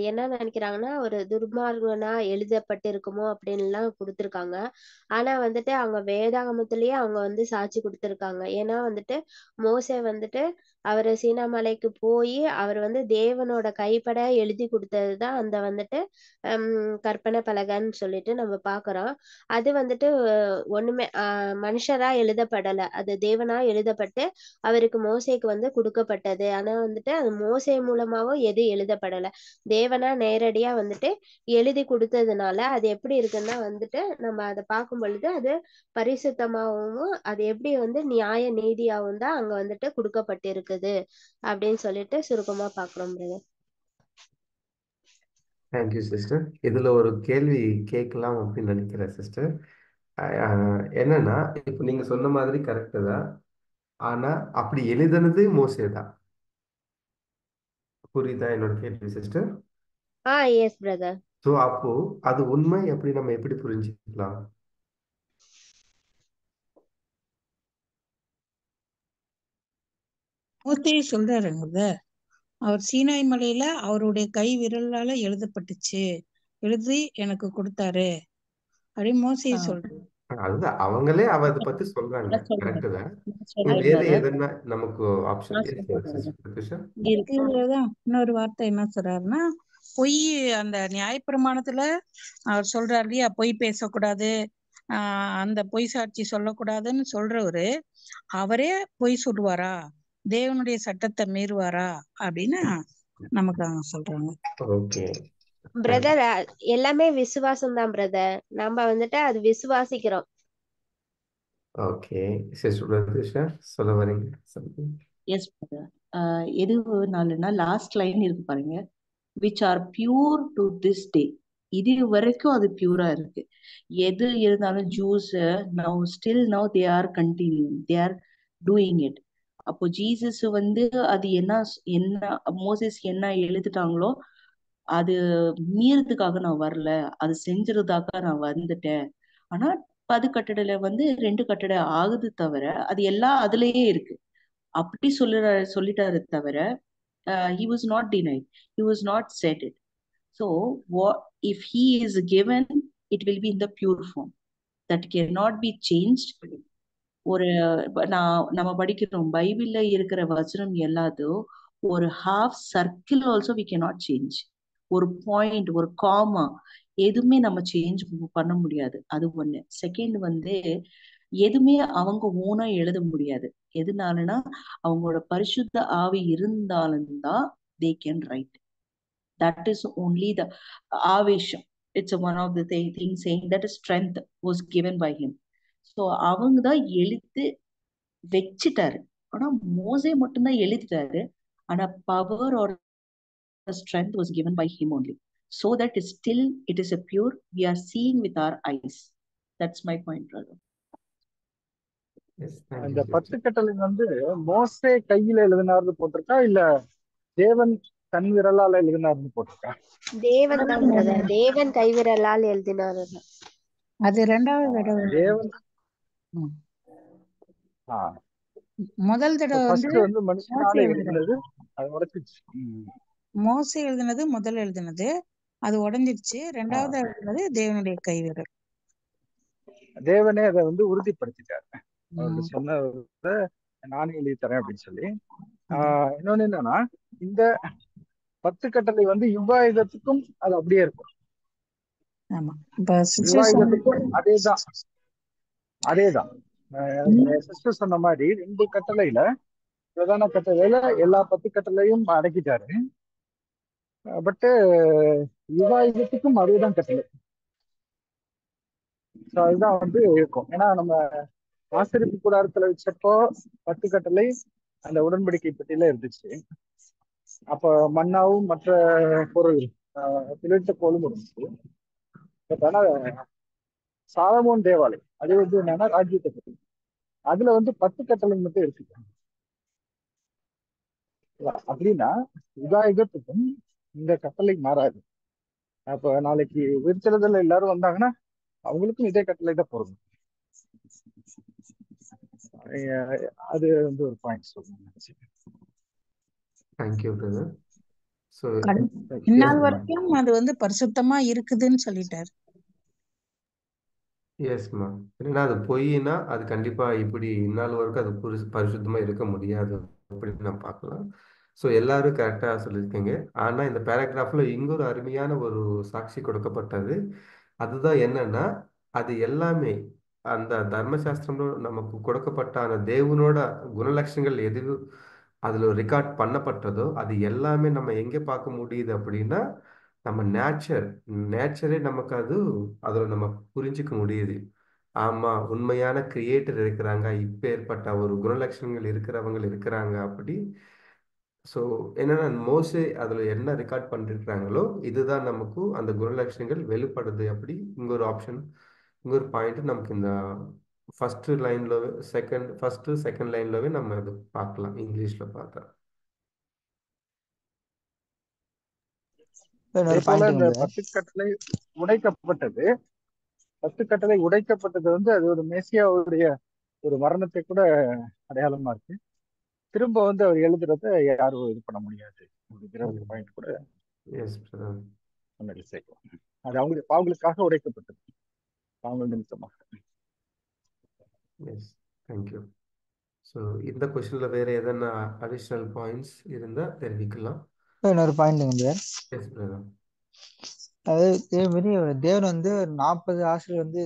என்ன நினைக்கிறாங்கன்னா ஒரு துர்மார்கனா எழுதப்பட்டிருக்குமோ அப்படின்லாம் கொடுத்துருக்காங்க. ஆனா வந்துட்டு அவங்க வேதாகமத்திலேயே அவங்க வந்து சாட்சி கொடுத்துருக்காங்க. ஏன்னா வந்துட்டு மோசே வந்துட்டு அவர் சீனாமலைக்கு போய் அவர் வந்து தேவனோட கைப்பட எழுதி கொடுத்ததுதான் அந்த வந்துட்டு கற்பனை பலகைன்னு சொல்லிட்டு நம்ம பாக்குறோம். அது வந்துட்டு ஒண்ணுமே மனுஷரா எழுதப்படல, அது தேவனா எழுதப்பட்டு அவருக்கு மோசேக்கு வந்து கொடுக்கப்பட்டது. ஆனா வந்துட்டு அது மோசே மூலமாவும் எது எழுதப்படல, தேவனா நேரடியா வந்துட்டு எழுதி கொடுத்ததுனால அது எப்படி இருக்குன்னா வந்துட்டு நம்ம அதை பார்க்கும் பொழுது அது பரிசுத்தமாகவும் அது எப்படி வந்து நியாய நீதியாகவும் தான் அங்க வந்துட்டு கொடுக்கப்பட்டிருக்குது அப்படின்னு சொல்லிட்டு சுருக்கமா பாக்குறோம் பிரதர். Thank you sister. இதுல ஒரு கேள்வி கேட்கலாம் அப்படின்னு நினைக்கிறேன் சிஸ்டர். என்னன்னா இப்போ நீங்க சொன்ன மாதிரி கரெக்டு தான், ஆனா அப்படி எழுதுனது மோசே தான். புரியுதா என்னோட கேள்வி சிஸ்டர்? Yes brother. ஸோ அப்போ அது உண்மை அப்படி நம்ம எப்படி புரிஞ்சுக்கலாம்? மோசே சொல்றாருங்க, அவர் சீனாய் மலையில அவருடைய கை விரலால எழுதப்பட்டுச்சு, எழுதி எனக்கு கொடுத்தாரு அப்படின்னு மோசே சொல்றாரு. அதுதான் அவங்களே அதை பத்தி சொல்றாங்க. கரெக்டு தான். வேற எதுனா நமக்கு ஆப்ஷன் இதுலதான் இன்னொரு வார்த்தை என்ன சொல்றாருன்னா, பொய் அந்த நியாயப்பிரமாணத்துல அவர் சொல்றாரு இல்லையா, பொய் பேசக்கூடாது, அந்த பொய் சாட்சி சொல்லக்கூடாதுன்னு சொல்றவரு அவரே பொய் சொல்லுவாரா, தேவனுடைய சட்டத்தை மீறுவாரா அப்படின்னு நமக்கு அவங்க சொல்றாங்க. ஓகே பிரதர் எல்லாமே விசுவாசம் தான் பிரதர், நம்ம வந்துட்டு அது விசுவாசிக்கிறோம். ஓகே சிஸ்டர் சொல்ல வரீங்க? Yes brother. எதுனாலன்னா லாஸ்ட் லைன் இருக்கு பாருங்க, which are pure to this day. இது வரைக்கும் அது பியூரா இருக்கு. எது இருந்தாலும் juice now they are continuing, they are doing it. அப்போ ஜீசஸ் வந்து அது என்ன மோசஸ் என்ன எழுதிட்டாங்களோ அது மீறதுக்காக நான் வரல, அது செஞ்சுறதுக்காக நான் வந்துட்டேன். ஆனா 10 கட்டடல வந்து 2 கட்டட ஆகுது தவிர அது எல்லாம் அதுலயே இருக்கு அப்படி சொல்லிட்டாரு தவிர he was not denied, he was not said it. So what if he is given, it will be in the pure form that cannot be changed. ஒரு நம்ம படிக்கிறோம் பைபிள்ல இருக்கிற வசனம் எல்லாத்தையும் ஒரு half circle also we cannot change. ஒரு point, ஒரு காமா எதுவுமே நம்ம சேஞ்ச் பண்ண முடியாது. அது ஒண்ணு. செகண்ட் வந்து எதுவுமே அவங்க ஓனா எழுத முடியாது. எதுனாலனா அவங்களோட பரிசுத்த ஆவி இருந்தாலும் தான் they can write. That is only the Aavesham. It's one of the things saying that strength was given by him. So அவங்க தான் எழுத்து வச்சிட்டாரு. ஆனா மோசே மட்டும்தான் எழுதிட்டாரு. ஆனா power or strength was given by him only, so that it is a pure, we are seeing with our eyes. That's my point, brother. அந்த 10 கட்டளை வந்து மோசே கையில எழுதினார்னு போட்டிருக்கா இல்ல தேவன் தன் விரலால எழுதினார்னு போட்டிருக்கா? தேவன் தான் பிரதர், தேவன் கைவிரலால் எழுதினாரு. அது ரெண்டாவது தடவை. தேவன் ம். ஆஹ் முதல் தடவை வந்து ஃபர்ஸ்ட் வந்து மோசே மனுஷனால எழுதுனது. எழுதுனது அது உடைச்சிச்சு. மோசே எழுதுனது முதல்ல எழுதுனது, அது உடைஞ்சிருச்சு. ரெண்டாவது ஆஹ் எழுதுனது தேவனுடைய கைவிரல். தேவனே அதை வந்து உறுதிப்படுத்திட்டார். அவர்கிட்ட ம். சொன்ன நானே எழுதி தரேன் அப்படின்னு சொல்லி. ம். இன்னொன்னு என்னன்னா, இந்த 10 கட்டளை வந்து யுகாயுகத்துக்கும் அது அப்படியே இருக்கும். ஆமா. இப்ப சிச்சுவேஷன் யுகாயுகத்துக்கும் அதேதான். சிஸ்டர் சொன்ன மாதிரி 2 கட்டளையில பிரதான கட்டளையில எல்லா 10 கட்டளையும் அடக்கிட்டாரு. பட் யுகாயுகத்துக்கும் அதேதான் கட்டளை. அதுதான் வந்து இருக்கும். ஏன்னா நம்ம ஆசிரியப்பு கூடாரத்துல வச்சப்போ 10 கட்டளை அந்த உடன்படிக்கை பெட்டியில இருந்துச்சு. அப்ப மன்னாவும் மற்ற பொருள் திளைத்த கோலும் இருந்துச்சு. பட் ஆனா சாலமோன் தேவாலயம் அது வந்து என்னன்னா ராஜ்யத்தை பத்தி அதுல வந்து 10 கட்டளை மட்டும் இருக்கு. அப்படின்னா யுகாயுகத்துக்கும் இந்த கட்டளை மாறாது. அப்ப நாளைக்கு விருச்சலத்துல எல்லாரும் வந்தாங்கன்னா அவங்களுக்கும் இதே கட்டளை தான் பொருந்தும். அது வந்து ஒரு பாயிண்ட் சொல்லுங்க. Thank you brother. ஸோ இந்நாள் வரைக்கும் அது வந்து பரிசுத்தமா இருக்குதுன்னு சொல்லிட்டாரு. எஸ்மா, ஏன்னா அது பொய்னா அது கண்டிப்பா இப்படி இந்நாள் வரைக்கும் அது பரிசுத்தமா இருக்க முடியாது அப்படின்னு நான் பார்க்கலாம். ஸோ எல்லாரும் கரெக்டாக சொல்லியிருக்கீங்க. ஆனால் இந்த பேராகிராஃப்ல இன்னொரு அருமையான ஒரு சாட்சி கொடுக்கப்பட்டது. அதுதான் என்னன்னா, அது எல்லாமே அந்த தர்மசாஸ்திரம்ல நமக்கு கொடுக்கப்பட்ட அந்த தேவனோட குணலட்சணங்கள் எது அதில் ரெக்கார்ட் பண்ணப்பட்டதோ அது எல்லாமே நம்ம எங்கே பார்க்க முடியுது அப்படின்னா, நம்ம நேச்சரே நமக்கு அதில் நம்ம புரிஞ்சுக்க முடியுது. ஆமா, உண்மையான கிரியேட்டர் இருக்கிறாங்க, இப்பேற்பட்ட ஒரு குணலட்சணங்கள் இருக்கிறவங்க இருக்கிறாங்க அப்படி. ஸோ என்னன்னா மோஸ்ட்லி அதில் என்ன ரெக்கார்ட் பண்ணிருக்கிறாங்களோ இதுதான் நமக்கு அந்த குணலட்சணங்கள் வெளிப்படுது அப்படி. இங்க ஒரு பாயிண்ட் நமக்கு இந்த ஃபர்ஸ்ட் செகண்ட் லைன்லவே நம்ம அது பார்க்கலாம் இங்கிலீஷ்ல பார்த்தா. அதே போல இந்த 10 கட்டளை உடைக்கப்பட்டது. 10 கட்டளை உடைக்கப்பட்டது வந்து அது ஒரு மேசியாவுடைய ஒரு மரணத்தை கூட அடையாளமா இருக்கு. திரும்ப வந்து அவர் எழுதுறத யாரும் இது பண்ண முடியாது அப்படிங்கிற ஒரு பாயிண்ட் கூட சொன்னது சேர்க்கலாம். அது அவங்களுக்காக உடைக்கப்பட்டது, அவங்க நிமித்தமாக. S, thank you. ஸோ இந்த கொஸ்டின்ல வேற எதனா அடிஷ்னல் பாயிண்ட்ஸ் இருந்தா தெரிவிக்கலாம். இன்னொரு பாயிண்ட் எஸ் பிரதர். அதாவது தேவன் வந்து 40 ஆசிரியர் வந்து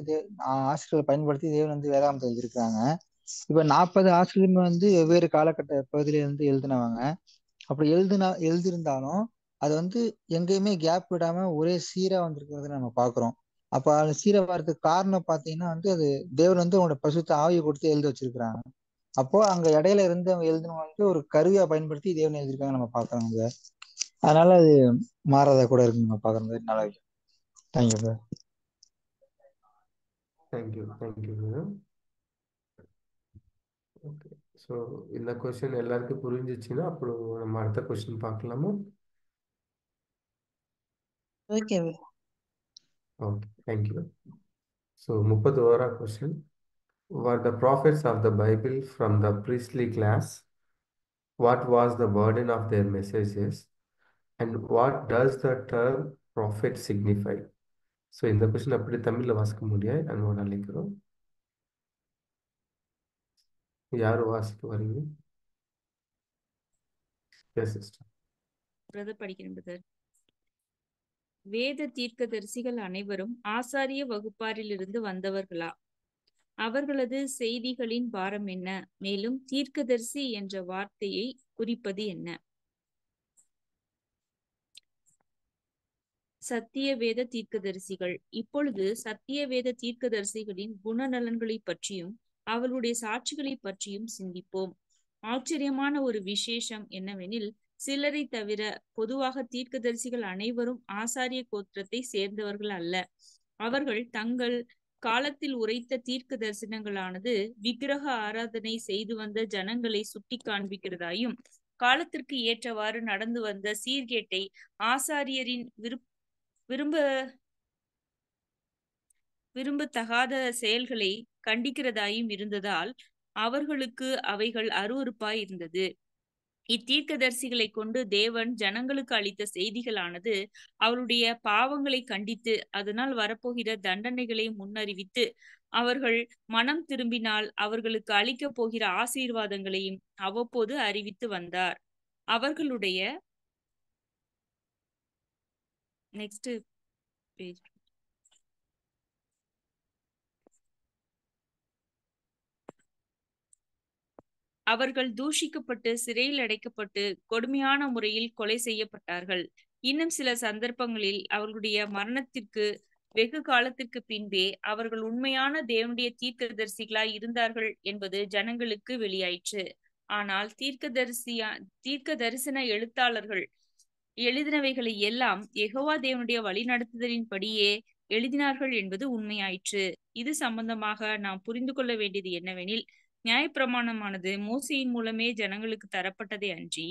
ஆசிரியர்களை பயன்படுத்தி தேவன் வந்து வேதாந்தம் எழுதியிருக்கிறாங்க. இப்ப 40 ஆசிரியருமே வந்து வெவ்வேறு காலகட்ட பகுதியில இருந்து எழுதினவங்க. அப்படி எழுதியிருந்தாலும் அது வந்து எங்கேயுமே கேப் விடாம ஒரே சீரா வந்திருக்கிறத நம்ம பாக்குறோம். அப்ப அது சீரா வர்றதுக்கு காரணம் பாத்தீங்கன்னா வந்து அது தேவன் வந்து அவங்களோட பசுத்த ஆவியை கொடுத்து எழுதி வச்சிருக்கிறாங்க. அப்போ அங்க இடையில இருந்து அவங்க எழுதினவங்க வந்து ஒரு கருவியா பயன்படுத்தி தேவன் எழுதியிருக்காங்க நம்ம பாக்குறோங்க. அதனால அது மாறாத கூட இருக்கு நம்ம பாக்குறது. நல்லா இருக்கு. Thank you sir. Thank you. Okay, so இந்த கொஸ்டின் எல்லாருக்கும் புரிஞ்சிச்சுன்னா அப்புறம் நம்ம அடுத்த கொஸ்டின் பார்க்கலாமா? ஓகே. Okay, thank you. ஸோ 31வது question. Were the prophets of the Bible from the priestly class? What was the burden of their messages? And what does the term prophet signify? So இந்த question அப்படி தமிழில் வாசிக்க முடியாது, அன்போடு அழைக்கிறோம். யார் வாசிக்க வரீங்க? Yes sister. பிரதர் படிக்கிறேன் பிரதர். வேத தீர்க்கதரிசிகள் அனைவரும் ஆசாரிய வகுப்பாரிலிருந்து வந்தவர்களா? அவர்களது செய்திகளின் பாரம் என்ன? மேலும் தீர்க்கதரிசி என்ற வார்த்தையை குறிப்பது என்ன? சத்திய வேத தீர்க்கதரிசிகள். இப்பொழுது சத்திய வேத தீர்க்கதரிசிகளின் குணநலன்களை பற்றியும் அவர்களுடைய சாட்சிகளை பற்றியும் சிந்திப்போம். ஆச்சரியமான ஒரு விசேஷம் என்னவெனில், சிலரை தவிர பொதுவாக தீர்க்கதரிசிகள் அனைவரும் ஆசாரிய கோத்திரத்தை சேர்ந்தவர்கள் அல்ல. அவர்கள் தங்கள் காலத்தில் உரைத்த தீர்க்க தரிசனங்களானது விக்கிரக ஆராதனை செய்து வந்த ஜனங்களை சுட்டி காண்பிக்கிறதாயும், காலத்திற்கு ஏற்றவாறு நடந்து வந்த சீர்கேட்டை ஆசாரியரின் விரும்பத்தகாத செயல்களை கண்டிக்கிறதாயும் இருந்ததால் அவர்களுக்கு அவைகள் அருவருப்பாய் இருந்தது. இத்தீர்க்கதரிசிகளை கொண்டு தேவன் ஜனங்களுக்கு அளித்த செய்திகளானது அவருடைய பாவங்களை கண்டித்து அதனால் வரப்போகிற தண்டனைகளை முன்னறிவித்து அவர்கள் மனம் திரும்பினால் அவர்களுக்கு அளிக்கப் போகிற ஆசீர்வாதங்களையும் அவ்வப்போது அறிவித்து வந்தார். அவர்களுடைய நெக்ஸ்ட் பேஜ் அவர்கள் தூஷிக்கப்பட்டு சிறையில் அடைக்கப்பட்டு கொடுமையான முறையில் கொலை செய்யப்பட்டார்கள். இன்னும் சில சந்தர்ப்பங்களில் அவர்களுடைய மரணத்திற்கு வெகு காலத்திற்கு பின்பே அவர்கள் உண்மையான தேவனுடைய தீர்க்கதரிசிகளாய் இருந்தார்கள் என்பது ஜனங்களுக்கு வெளியாயிற்று. ஆனால் தீர்க்க தரிசன எழுத்தாளர்கள் எழுதினவைகளை எல்லாம் யெகோவா தேவனுடைய வழிநடத்துதலின்படியே எழுதினார்கள் என்பது உண்மையாயிற்று. இது சம்பந்தமாக நாம் புரிந்து கொள்ள வேண்டியது என்னவெனில், நியாயப்பிரமாணமானது மோசையின் மூலமே ஜனங்களுக்கு தரப்பட்டதே அன்றி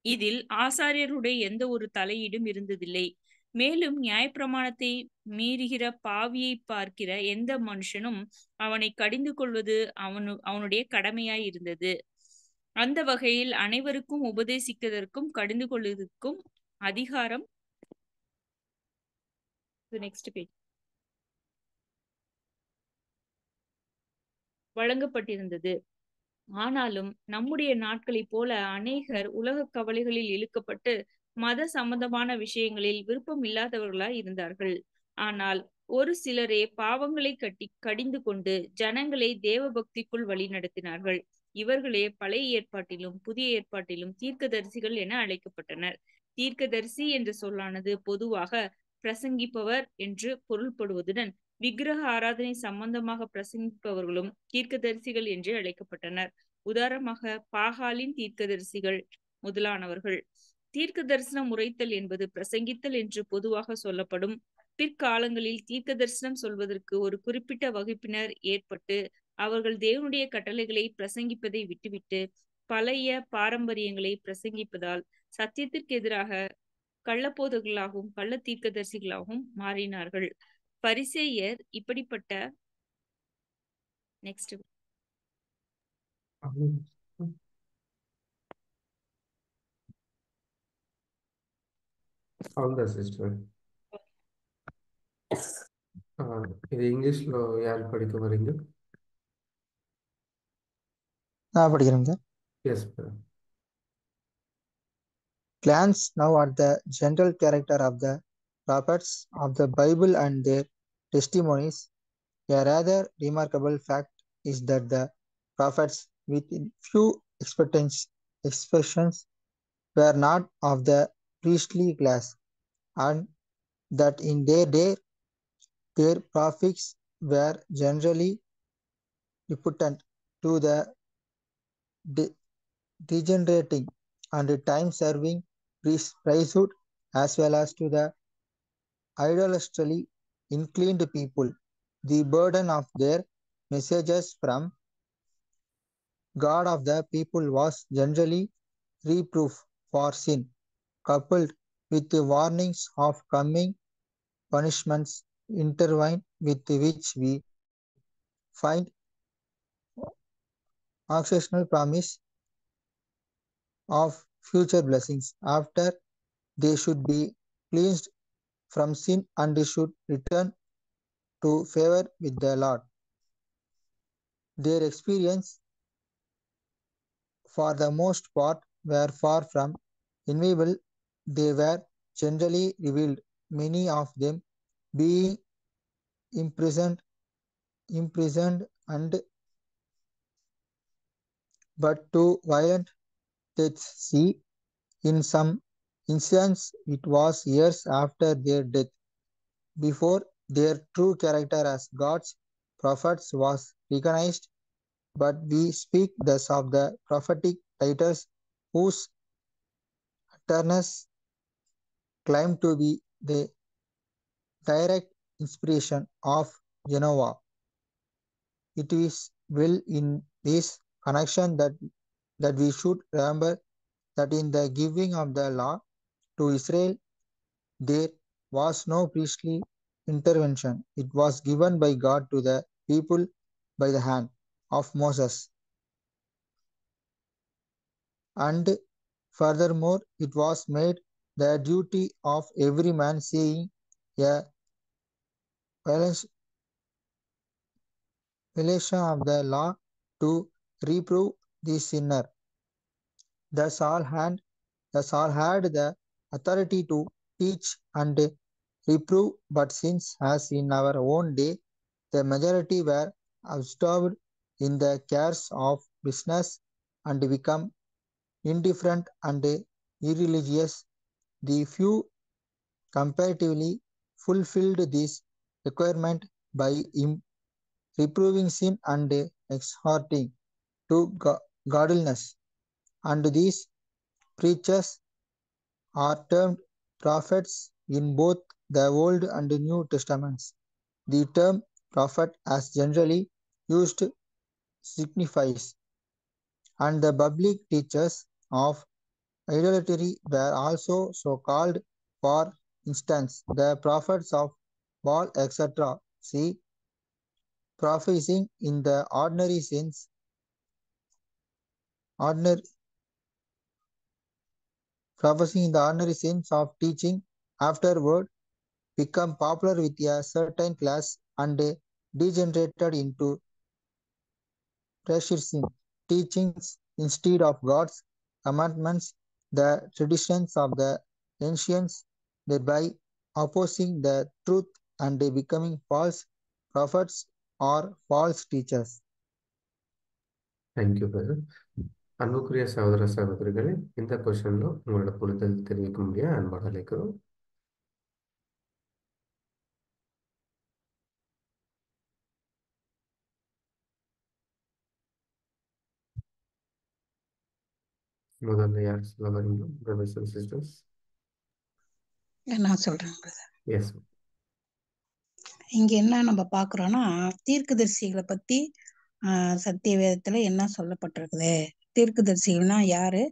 இதில் ஆசாரியருடைய எந்த ஒரு தலையீடும் இருந்ததில்லை. மேலும் நியாயப்பிரமாணத்தை மீறுகிற பாவியை பார்க்கிற எந்த மனுஷனும் அவனை கடிந்து கொள்வது அவனுடைய கடமையாய் இருந்தது. அந்த வகையில் அனைவருக்கும் உபதேசிப்பதற்கும் கடிந்து கொள்வதற்கும் அதிகாரம் நெக்ஸ்ட் பேஜ் வழங்கப்பட்டிருந்தது. ஆனாலும் நம்முடைய நாட்களைப் போல அநேகர் உலக கவலைகளில் இழுக்கப்பட்டு மத சம்பந்தமான விஷயங்களில் விருப்பம் இல்லாதவர்களாய் இருந்தார்கள். ஆனால் ஒரு சிலரே பாவங்களை கடிந்து கொண்டு ஜனங்களை தேவ பக்திக்குள் வழி நடத்தினார்கள். இவர்களே பழைய ஏற்பாட்டிலும் புதிய ஏற்பாட்டிலும் தீர்க்கதரிசிகள் என அழைக்கப்பட்டனர். தீர்க்கதரிசி என்ற சொல்லானது பொதுவாக பிரசங்கிப்பவர் என்று பொருள்படுவதுடன் விக்கிரக ஆராதனை சம்பந்தமாக பிரசங்கிப்பவர்களும் தீர்க்கதரிசிகள் என்று அழைக்கப்பட்டனர். உதாரணமாக பாகாலின் தீர்க்கதரிசிகள் முதலானவர்கள். தீர்க்க தரிசனம் உரைத்தல் என்பது பிரசங்கித்தல் என்று பொதுவாக சொல்லப்படும். பிற்காலங்களில் தீர்க்க தரிசனம் சொல்வதற்கு ஒரு குறிப்பிட்ட வகுப்பினர் ஏற்பட்டு அவர்கள் தேவனுடைய கட்டளைகளை பிரசங்கிப்பதை விட்டுவிட்டு பழைய பாரம்பரியங்களை பிரசங்கிப்பதால் சத்தியத்திற்கு எதிராக கள்ளப்போதகர்களாகவும் கள்ள தீர்க்கதரிசிகளாகவும் மாறினார்கள். பரிசேயர் இப்படிப்பட்ட நெக்ஸ்ட் అవునా సిస్టర్ ఇది ఇంగ్లీష్లో யார் படிக்க வரீங்க? நான் படிக்கிறேங்க. Yes sir. Glance now at the general character of the prophets of the Bible and their testimonies. A rather remarkable fact is that the prophets, with few exceptions, were not of the priestly class, and that in their day their prophets were generally repugnant to the degenerating and time-serving priesthood, as well as to the idolatrously inclined people. The burden of their messages from God of the people was generally reproof for sin, coupled with the warnings of coming punishments intertwined with which we find occasional promise of future blessings after they should be cleansed from sin and should return to favor with the Lord. Their experience, for the most part, were far from enviable. They were generally revealed, many of them being imprisoned and but to violent deaths. See, in some instances, it was years after their death before their true character as God's prophets was recognized. But we speak thus of the prophetic writers whose utterances claim to be the direct inspiration of Jehovah. It is well in this connection that we should remember that in the giving of the law to Israel, there was no priestly intervention. It was given by God to the people by the hand of Moses. And furthermore, it was made the duty of every man seeing a violation of the law to reprove the sinner. Thus all had the authority to teach and reprove, but since, as in our own day, the majority were absorbed in the cares of business and become indifferent and irreligious, the few comparatively fulfilled this requirement by reproving sin and exhorting to godliness. And these preachers are termed prophets in both the Old and New Testaments. The term prophet, as generally used, signifies, and the public teachers of idolatry were also so called. For instance, the prophets of Baal, etc. See, prophesying in the ordinary sense of teaching afterward become popular with a certain class and degenerated into practicing teachings instead of God's commandments, the traditions of the ancients, thereby opposing the truth and becoming false prophets or false teachers. Thank you, brother. அன்புக்குரிய சகோதர சகோதரிகளே, இந்த கொஸ்டின்ல உங்களோட புரிதல் தெரிவிக்க முடியாது அன்போடு அழைக்கிறோம். முதல்ல யார் சொல்ல வரீங்க, brothers and sisters? நான் சொல்றேன் brother. Yes. இங்க என்ன நம்ம பாக்குறோம்னா, தீர்க்கதரிசிகளை பத்தி சத்திய வேதத்துல என்ன சொல்லப்பட்டிருக்குது. தீர்க்கதரிசிகள்னா யாரு,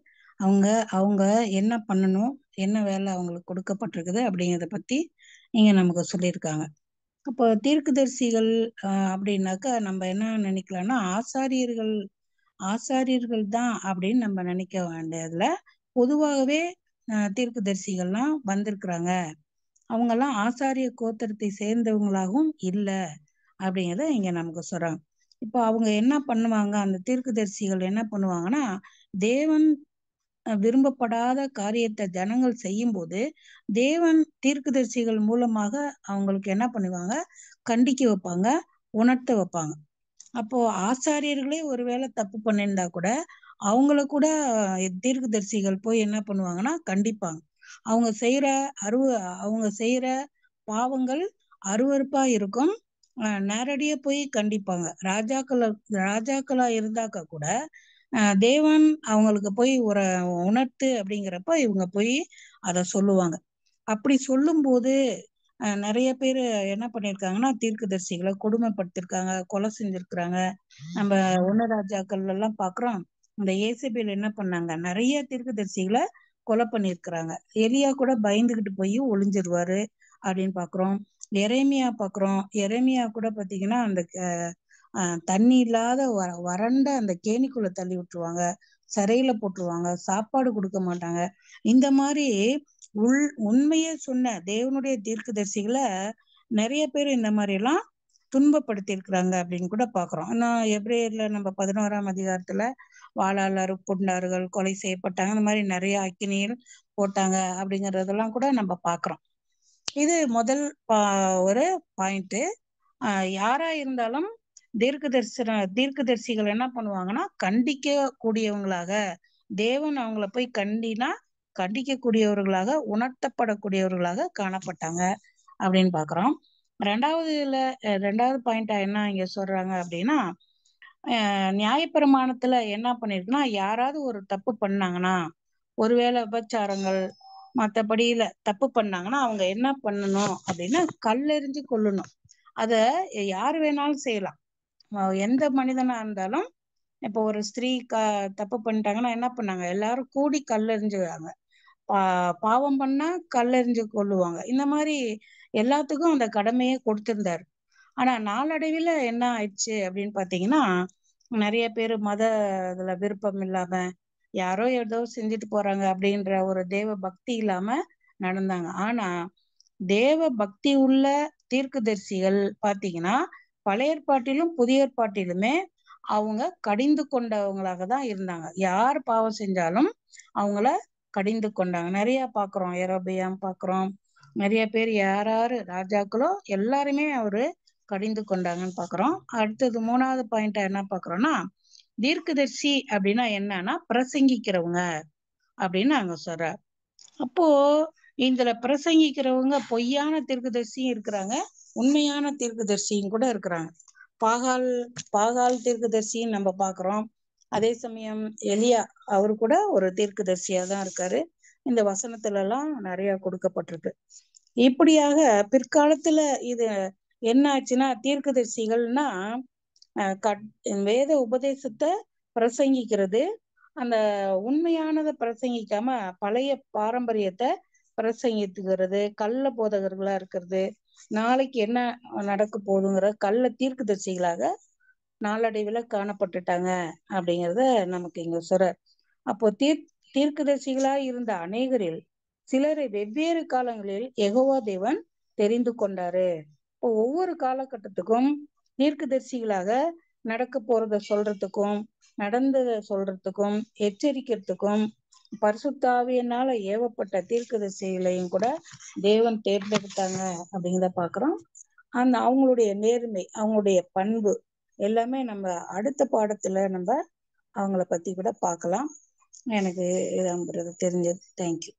அவங்க என்ன பண்ணணும், என்ன வேலை அவங்களுக்கு கொடுக்கப்பட்டிருக்குது அப்படிங்கிறத பத்தி இங்க நமக்கு சொல்லியிருக்காங்க. அப்போ தீர்க்கதரிசிகள் அப்படின்னாக்கா நம்ம என்ன நினைக்கலாம்னா, ஆசாரியர்கள் தான் அப்படின்னு நம்ம நினைக்க வேண்டியதுல, பொதுவாகவே தீர்க்கதரிசிகள்லாம் வந்திருக்கிறாங்க, அவங்கெல்லாம் ஆசாரிய கோத்திரத்தை சேர்ந்தவங்களாகவும் இல்லை அப்படிங்கிறத இங்க நமக்கு சொல்றாங்க. இப்போ அவங்க என்ன பண்ணுவாங்க, அந்த தீர்க்கதரிசிகள் என்ன பண்ணுவாங்கன்னா, தேவன் விரும்பப்படாத காரியத்தை ஜனங்கள் செய்யும் போது தேவன் தீர்க்கதரிசிகள் மூலமாக அவங்களுக்கு என்ன பண்ணுவாங்க, கண்டிக்க வைப்பாங்க, உணர்த்த வைப்பாங்க. அப்போ ஆசாரியர்களே ஒருவேளை தப்பு பண்ணியிருந்தா கூட அவங்கள கூட தீர்க்கதரிசிகள் போய் என்ன பண்ணுவாங்கன்னா கண்டிப்பாங்க. அவங்க செய்யற பாவங்கள் அருவருப்பா இருக்கும், நேரடியா போய் கண்டிப்பாங்க. ராஜாக்களா இருந்தாக்க கூட தேவன் அவங்களுக்கு போய் ஒரு உணர்த்து அப்படிங்கிறப்ப இவங்க போய் அத சொல்லுவாங்க. அப்படி சொல்லும் போது நிறைய பேர் என்ன பண்ணிருக்காங்கன்னா, தீர்க்கதரிசிகளை கொடுமைப்படுத்திருக்காங்க, கொலை செஞ்சிருக்கிறாங்க. நம்ம 1 ராஜாக்கள் எல்லாம் பாக்குறோம், இந்த ஏசபேல் என்ன பண்ணாங்க, நிறைய தீர்க்கதரிசிகளை கொலை பண்ணிருக்கிறாங்க. எலியா கூட பயந்துகிட்டு போய் ஒளிஞ்சிருவாரு அப்படின்னு பாக்குறோம். எரேமியா பாக்குறோம், எரேமியா கூட பாத்தீங்கன்னா அந்த தண்ணி இல்லாத வறண்ட அந்த கேணிக்குள்ள தள்ளி விட்டுருவாங்க, சிறையில போட்டுருவாங்க, சாப்பாடு கொடுக்க மாட்டாங்க. இந்த மாதிரி உண்மையே சொன்ன தேவனுடைய தீர்க்கதரிசிகளை நிறைய பேர் இந்த மாதிரி எல்லாம் துன்பப்படுத்தி இருக்கிறாங்க அப்படின்னு கூட பாக்குறோம். நான் எபிரேயர்ல நம்ம 11ஆம் அதிகாரத்துல வாளால் அறுப்புண்டார்கள், கொலை செய்யப்பட்டாங்க, இந்த மாதிரி நிறைய அக்கினியில் போட்டாங்க அப்படிங்கறதெல்லாம் கூட நம்ம பாக்குறோம். இது முதல் ஒரு பாயிண்ட். யாரா இருந்தாலும் தீர்க்கதரிசிகள் என்ன பண்ணுவாங்கன்னா, கண்டிக்க கூடியவங்களாக, தேவன் அவங்கள போய் கண்டிக்க கூடியவர்களாக, உணர்த்தப்படக்கூடியவர்களாக காணப்பட்டாங்க அப்படின்னு பாக்குறோம். ரெண்டாவது பாயிண்டா என்ன இங்க சொல்றாங்க அப்படின்னா, நியாயப்பிரமாணத்துல என்ன பண்ணிருக்குன்னா, யாராவது ஒரு தப்பு பண்ணாங்கன்னா, ஒருவேளை விபச்சாரங்கள் மற்றபடியில தப்பு பண்ணாங்கன்னா அவங்க என்ன பண்ணணும் அப்படின்னா, கல்லெறிஞ்சு கொல்லணும். அத யாரு வேணாலும் செய்யலாம், எந்த மனிதனா இருந்தாலும். இப்போ ஒரு ஸ்திரீ தப்பு பண்ணிட்டாங்கன்னா என்ன பண்ணாங்க, எல்லாரும் கூடி கல்லெறிஞ்சுவாங்க. பாவம் பண்ணா கல்லெறிஞ்சு கொல்லுவாங்க. இந்த மாதிரி எல்லாத்துக்கும் அந்த கடமையை கொடுத்திருந்தாரு. ஆனா நாளடைவில் என்ன ஆயிடுச்சு அப்படின்னு பாத்தீங்கன்னா, நிறைய பேர் இதுல விருப்பம் இல்லாம யாரோ ஏதோ செஞ்சுட்டு போறாங்க அப்படின்ற ஒரு தேவ பக்தி இல்லாம நடந்தாங்க. ஆனா தேவ பக்தி உள்ள தீர்க்கதரிசிகள் பாத்தீங்கன்னா பழைய ஏற்பாட்டிலும் புதிய ஏற்பாட்டிலுமே அவங்க கடிந்து கொண்டவங்களாக தான் இருந்தாங்க. யார் பாவம் செஞ்சாலும் அவங்கள கடிந்து கொண்டாங்க. நிறைய பாக்குறோம், யெரொபெயாம் பாக்குறோம், நிறைய பேர் யாராரு ராஜாக்களோ எல்லாருமே அவரு கடிந்து கொண்டாங்கன்னு பாக்குறோம். அடுத்தது 3வது பாயிண்டா என்ன பாக்குறோம்னா, தீர்க்கதரிசி அப்படின்னா என்னன்னா பிரசங்கிக்கிறவங்க அப்படின்னு நாங்க சொல்றோம். அப்போ இதுல பிரசங்கிக்கிறவங்க பொய்யான தீர்க்கதரிசியும் இருக்கிறாங்க, உண்மையான தீர்க்கதரிசியும் கூட இருக்கிறாங்க. பாகால் தீர்க்கதரிசின்னு நம்ம பாக்குறோம். அதே சமயம் எலியா அவரு கூட ஒரு தீர்க்கதரிசியா தான் இருக்காரு. இந்த வசனத்துல எல்லாம் நிறைய கொடுக்கப்பட்டிருக்கு. இப்படியாக பிற்காலத்துல இது என்ன ஆச்சுன்னா, தீர்க்கதரிசிகள்னா வேத உபதேசத்தை பிரசங்கிக்கிறது, அந்த உண்மையானதை பிரசங்கிக்காம பழைய பாரம்பரியத்தை பிரசங்கித்துக்கிறது, கள்ள போதகர்களா இருக்கிறது, நாளைக்கு என்ன நடக்க போகுதுங்கிற கள்ள தீர்க்கதரிசிகளாக நாளடைவுல காணப்பட்டுட்டாங்க அப்படிங்கிறத நமக்கு இங்க சொல்ற. அப்போ தீர்க்கதரிசிகளா இருந்த அநேகரில் சிலரை வெவ்வேறு காலங்களில் யெகோவா தேவன் தெரிந்து கொண்டாரு. இப்போ ஒவ்வொரு காலகட்டத்துக்கும் தீர்க்கதரிசிகளாக நடக்க போறத சொல்றதுக்கும் நடந்ததை சொல்றதுக்கும் எச்சரிக்கிறதுக்கும் பரிசுத்த ஆவியினால ஏவப்பட்ட தீர்க்கதரிசிகளையும் கூட தேவன் தேர்ந்தெடுத்தாங்க அப்படிங்கிறத பாக்குறோம். அவங்களுடைய நேர்மை, அவங்களுடைய பண்பு எல்லாமே நம்ம அடுத்த பாடத்துல நம்ம அவங்கள பத்தி கூட பார்க்கலாம். எனக்கு இதாங்கிறது தெரிஞ்சது. Thank you.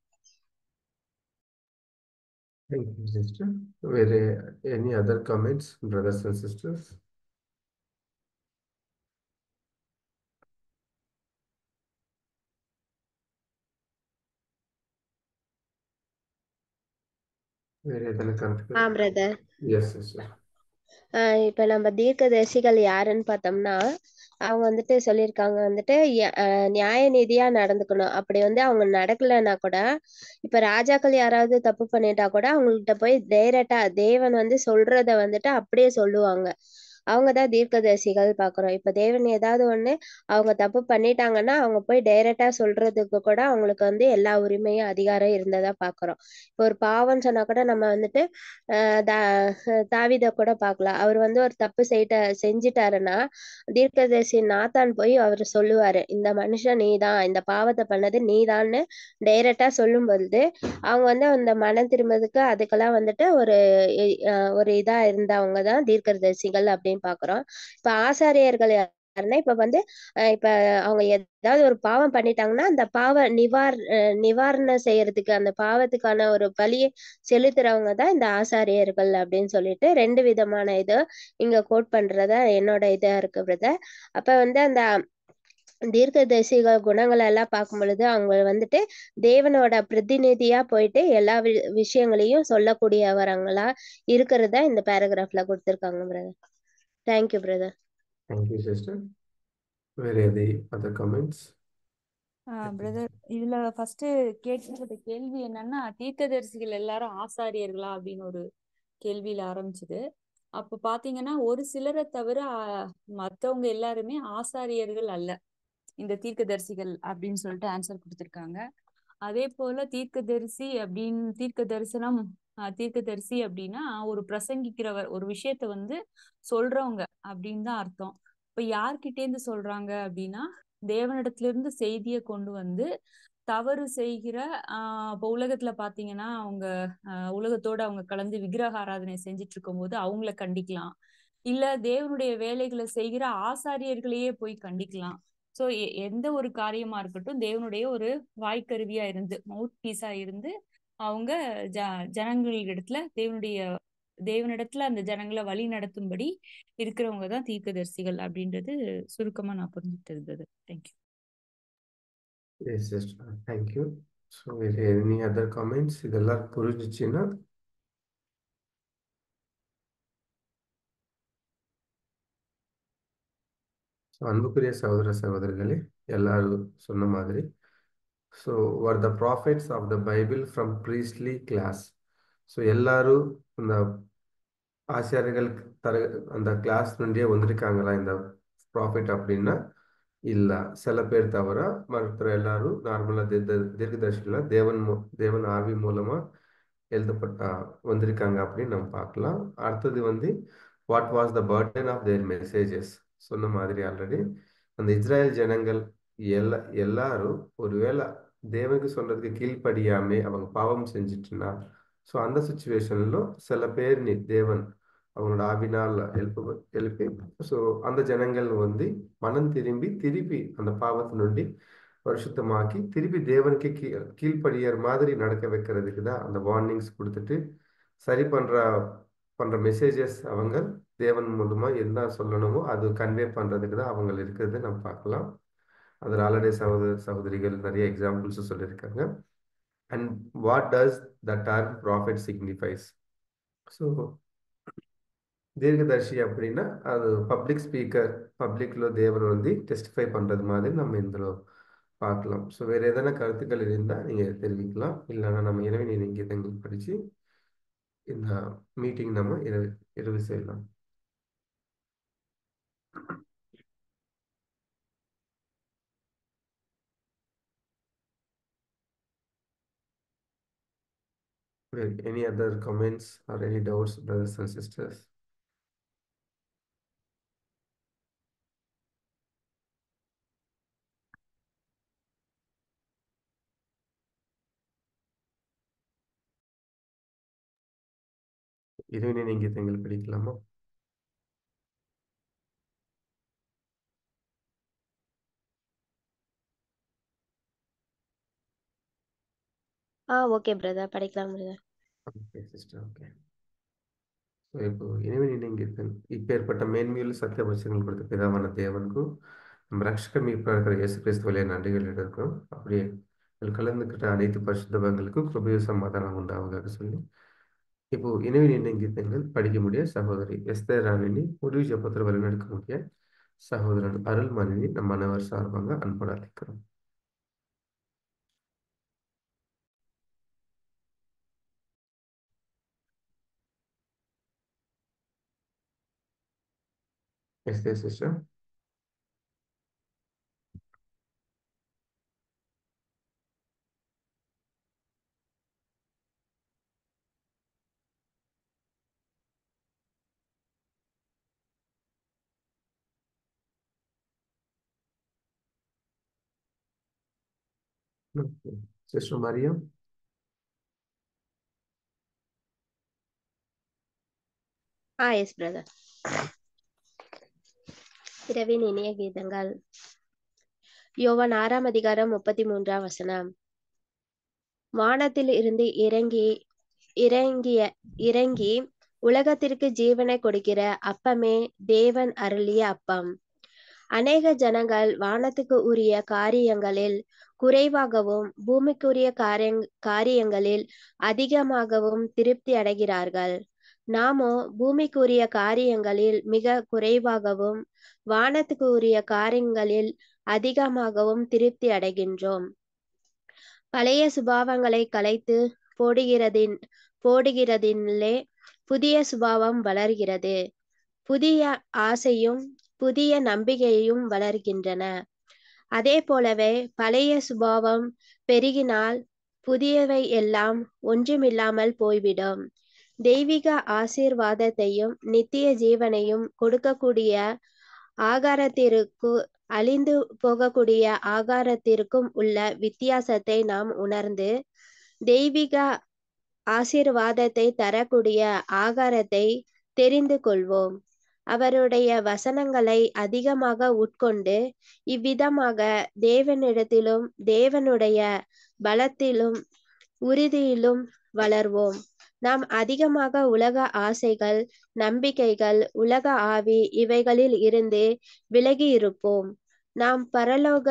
Thank you, sister. Were any other comments, brothers and sisters? வேற எதனா கருத்துக்கள்? பிரதர். Yes, sister. இப்ப நம்ம தீர்க்கதரிசிகள் யாருன்னு பார்த்தோம்னா, அவங்க வந்துட்டு சொல்லியிருக்காங்க வந்துட்டு நியாய நீதியா நடந்துக்கணும். அப்படி வந்து அவங்க நடக்கலைன்னா கூட, இப்ப ராஜாக்கள் யாராவது தப்பு பண்ணிட்டா கூட அவங்கள்ட்ட போய் டைரக்டா தேவன் வந்து சொல்றத வந்துட்டு அப்படியே சொல்லுவாங்க. அவங்கதான் தீர்க்கதரிசிகள் பாக்குறோம். இப்ப தேவன் ஏதாவது ஒண்ணு அவங்க தப்பு பண்ணிட்டாங்கன்னா அவங்க போய் டைரக்டா சொல்றதுக்கு கூட அவங்களுக்கு வந்து எல்லா உரிமையும் அதிகாரம் இருந்ததா பாக்குறோம். இப்ப ஒரு பாவம் சொன்னா கூட நம்ம வந்துட்டு தாவீத கூட பார்க்கலாம். அவர் வந்து ஒரு தப்பு செஞ்சிட்டாருன்னா தீர்க்கதரிசி நாத்தான் போய் அவர் சொல்லுவாரு, இந்த மனுஷன் நீதான், இந்த பாவத்தை பண்ணது நீதான்னு டைரக்டா சொல்லும் பொழுது அவங்க வந்து அந்த மனம் திரும்பதுக்கு அதுக்கெல்லாம் வந்துட்டு ஒரு இதா இருந்தவங்க தான் தீர்க்கதரிசிகள் அப்படின்னு பாக்குறோம். இப்ப ஆசாரியர்கள் யாருன்னா இப்ப வந்து இப்ப அவங்க ஏதாவது ஒரு பாவம் பண்ணிட்டாங்கன்னா அந்த நிவாரணம் செய்யறதுக்கு அந்த பாவத்துக்கான ஒரு பலியை செலுத்துறவங்க தான் இந்த ஆசாரியர்கள் அப்படின்னு சொல்லிட்டு 2 விதமான இது இங்க கோட் பண்றதா என்னோட இதா இருக்கு பிரதர். அப்ப வந்து அந்த தீர்க்கதரிசிகள் குணங்களை எல்லாம் பார்க்கும் பொழுது அவங்க வந்துட்டு தேவனோட பிரதிநிதியா போயிட்டு எல்லா விஷயங்களையும் சொல்லக்கூடியவங்களா இருக்கிறதா இந்த பேராகிராஃப்ல கொடுத்திருக்காங்க brother. Thank you brother. Thank you, sister. Were any other comments? Brother, இதுல ஃபர்ஸ்ட் கேட்கப்பட்ட கேள்வி என்னன்னா, தீர்க்கதரிசிகள் எல்லாரும் ஆசாரியர்களா அப்படின்னு ஒரு கேள்வியில ஆரம்பிச்சது. அப்ப பாத்தீங்கன்னா ஒரு சிலரை தவிர மத்தவங்க எல்லாருமே ஆசாரியர்கள் அல்ல, இந்த தீர்க்கதரிசிகள் அப்படின்னு சொல்லிட்டு ஆன்சர் கொடுத்திருக்காங்க. அதே போல தீர்க்கதரிசி அப்படின்னா ஒரு பிரசங்கிக்கிறவர், ஒரு விஷயத்த வந்து சொல்றவங்க அப்படின்னு தான் அர்த்தம். இப்ப யார்கிட்ட இருந்து சொல்றாங்க அப்படின்னா, தேவனிடத்துல இருந்து செய்தியை கொண்டு வந்து தவறு செய்கிற இப்போ உலகத்துல பாத்தீங்கன்னா அவங்க உலகத்தோட அவங்க கலந்து விக்கிரக ஆராதனை செஞ்சுட்டு இருக்கும் போது அவங்கள கண்டிக்கலாம், இல்ல தேவனுடைய வேலைகளை செய்கிற ஆசாரியர்களையே போய் கண்டிக்கலாம். சோ எந்த ஒரு காரியமா இருக்கட்டும் தேவனுடைய ஒரு வாய்க்கருவியா இருந்து மவுத் பீஸா இருந்து அவங்க ஜனங்களிடத்துல தேவனிடத்துல அந்த ஜனங்களை வழி நடத்தும்படி இருக்கிறவங்க தான் தீர்க்கதரிசிகள் அப்படின்றது சுருக்கமா நான் புரிஞ்சுட்டு இருந்தது. Thank you. Yes, sister. Thank you. So, were any other comments? இதெல்லாம் புரிஞ்சிச்சுன்னா அன்புக்குரிய சகோதர சகோதரிகளே, எல்லாரும் சொன்ன மாதிரி, so were the prophets of the Bible from priestly class? So எல்லாரும் இந்த ஆசிரியர்களுக்கு அந்த கிளாஸ் నుండి வந்திருக்காங்களா இந்த ப்ராஃபிட் அப்படின்னா இல்ல. சில பேர் தவிர மற்ற எல்லாரும் நார்மலா தீர்க்கதரிசிகள தேவன் ஆவி மூலமா எழுதப்பட்ட வந்திருக்காங்க அப்படின்னு நம்ம பார்க்கலாம். அடுத்தது வந்து what was the burden of their messages. சொன்ன மாதிரி ஆல்ரெடி அந்த இஸ்ரேல் ஜனங்கள் எல்லாரும் ஒருவேளை தேவனுக்கு சொல்றதுக்கு கீழ்ப்படியாம அவங்க பாவம் செஞ்சுட்டுனா, ஸோ அந்த சுச்சுவேஷன்ல சில பேர் தேவன் அவங்களோட ஆவினால் எழுப்பி ஸோ அந்த ஜனங்கள் வந்து மனம் திருப்பி அந்த பாவத்தை நொண்டி பரிசுத்தமாக்கி திருப்பி தேவனுக்கு கீழ்ப்படியற மாதிரி நடக்க வைக்கிறதுக்கு தான் அந்த வார்னிங்ஸ் கொடுத்துட்டு சரி பண்ற மெசேஜஸ் அவங்க தேவன் மூலமா என்ன சொல்லணுமோ அது கன்வே பண்றதுக்கு தான் அவங்க இருக்கிறது நம்ம பார்க்கலாம். அதில் ஆல்ரெடி சகோதரிகள் நிறைய எக்ஸாம்பிள்ஸ் சொல்லியிருக்காங்க. And what does the term prophet signifies. So தீர்க்கதர்சி அப்படின்னா அது பப்ளிக் ஸ்பீக்கர், பப்ளிக்ல தேவன் வந்து டெஸ்டிஃபை பண்றது மாதிரி நம்ம இதில் பார்க்கலாம். ஸோ வேற எதனா கருத்துக்கள் இருந்தால் நீங்க தெரிவிக்கலாம். இல்லைன்னா நம்ம இரவு கீதங்கள் படிச்சு இந்த மீட்டிங் நம்ம இரவு செய்யலாம். Any other comments or any doubts, brothers and sisters? இரவினை கீதங்கள் படிக்கலாமா? ஓகே பிரதர், படிக்கலாம் brother. Okay sister, okay. So இப்போ இரவினை கீதம் இப்பேற்பட்ட மேன்மையுள்ள சத்திய வசனங்கள் கொடுத்த பிதாவான தேவனுக்கும் நம்ம ரட்சகர் மீட்பராக இருக்கிற இயேசு கிறிஸ்து வழியாக நன்றிகள் இருக்கிறோம். அப்படியே கலந்துக்கிட்ட அனைத்து பரிசுத்தவங்களுக்கும் கிருபையும் சமாதானம் உண்டாவதாக சொல்லி இப்போ இணைவினை கீதங்கள் படிக்க முடிய சகோதரி எஸ்தர் ராணினி முடிவு ஜபத்தில் வழிநடக்க முடிய சகோதரன் அருள்மணினி நம்ம அனைவர் சார்பாக அன்போடு அழைக்கிறோம். Esther sister. Sister Mariam. Yes brother. இரவின் இனிய கீதங்கள். யோவான் 6ஆம் அதிகாரம் 33ஆம் வசனம். வானத்தில் இருந்து இறங்கி உலகத்திற்கு ஜீவனை கொடுக்கிற அப்பமே தேவன் அருளிய அப்பம். அநேக ஜனங்கள் வானத்துக்கு உரிய காரியங்களில் குறைவாகவும் பூமிக்குரிய காரியங்களில் அதிகமாகவும் திருப்தி அடைகிறார்கள். நாமோ பூமிக்குரிய காரியங்களில் மிக குறைவாகவும் வானத்துக்கு உரிய காரியங்களில் அதிகமாகவும் திருப்தி அடைகின்றோம். பழைய சுபாவங்களை கலைத்து போடுகிறதிலே புதிய சுபாவம் வளர்கிறது. புதிய ஆசையும் புதிய நம்பிக்கையும் வளர்கின்றன. அதே போலவே பழைய சுபாவம் பெருகினால் புதியவை எல்லாம் ஒன்றுமில்லாமல் போய்விடும். தெய்வீக ஆசீர்வாதத்தையும் நித்திய ஜீவனையும் கொடுக்கக்கூடிய ஆகாரத்திற்கு அழிந்து போகக்கூடிய ஆகாரத்திற்கும் உள்ள வித்தியாசத்தை நாம் உணர்ந்து தெய்வீக ஆசீர்வாதத்தை தரக்கூடிய ஆகாரத்தை தெரிந்து கொள்வோம். அவருடைய வசனங்களை அதிகமாக உட்கொண்டு இவ்விதமாக தேவனிடத்திலும் தேவனுடைய பலத்திலும் உறுதியிலும் வளர்வோம். நாம் அதிகமாக உலக ஆசைகள், நம்பிக்கைகள், உலக ஆவி இவைகளில் இருந்து விலகி இருப்போம். நாம் பரலோக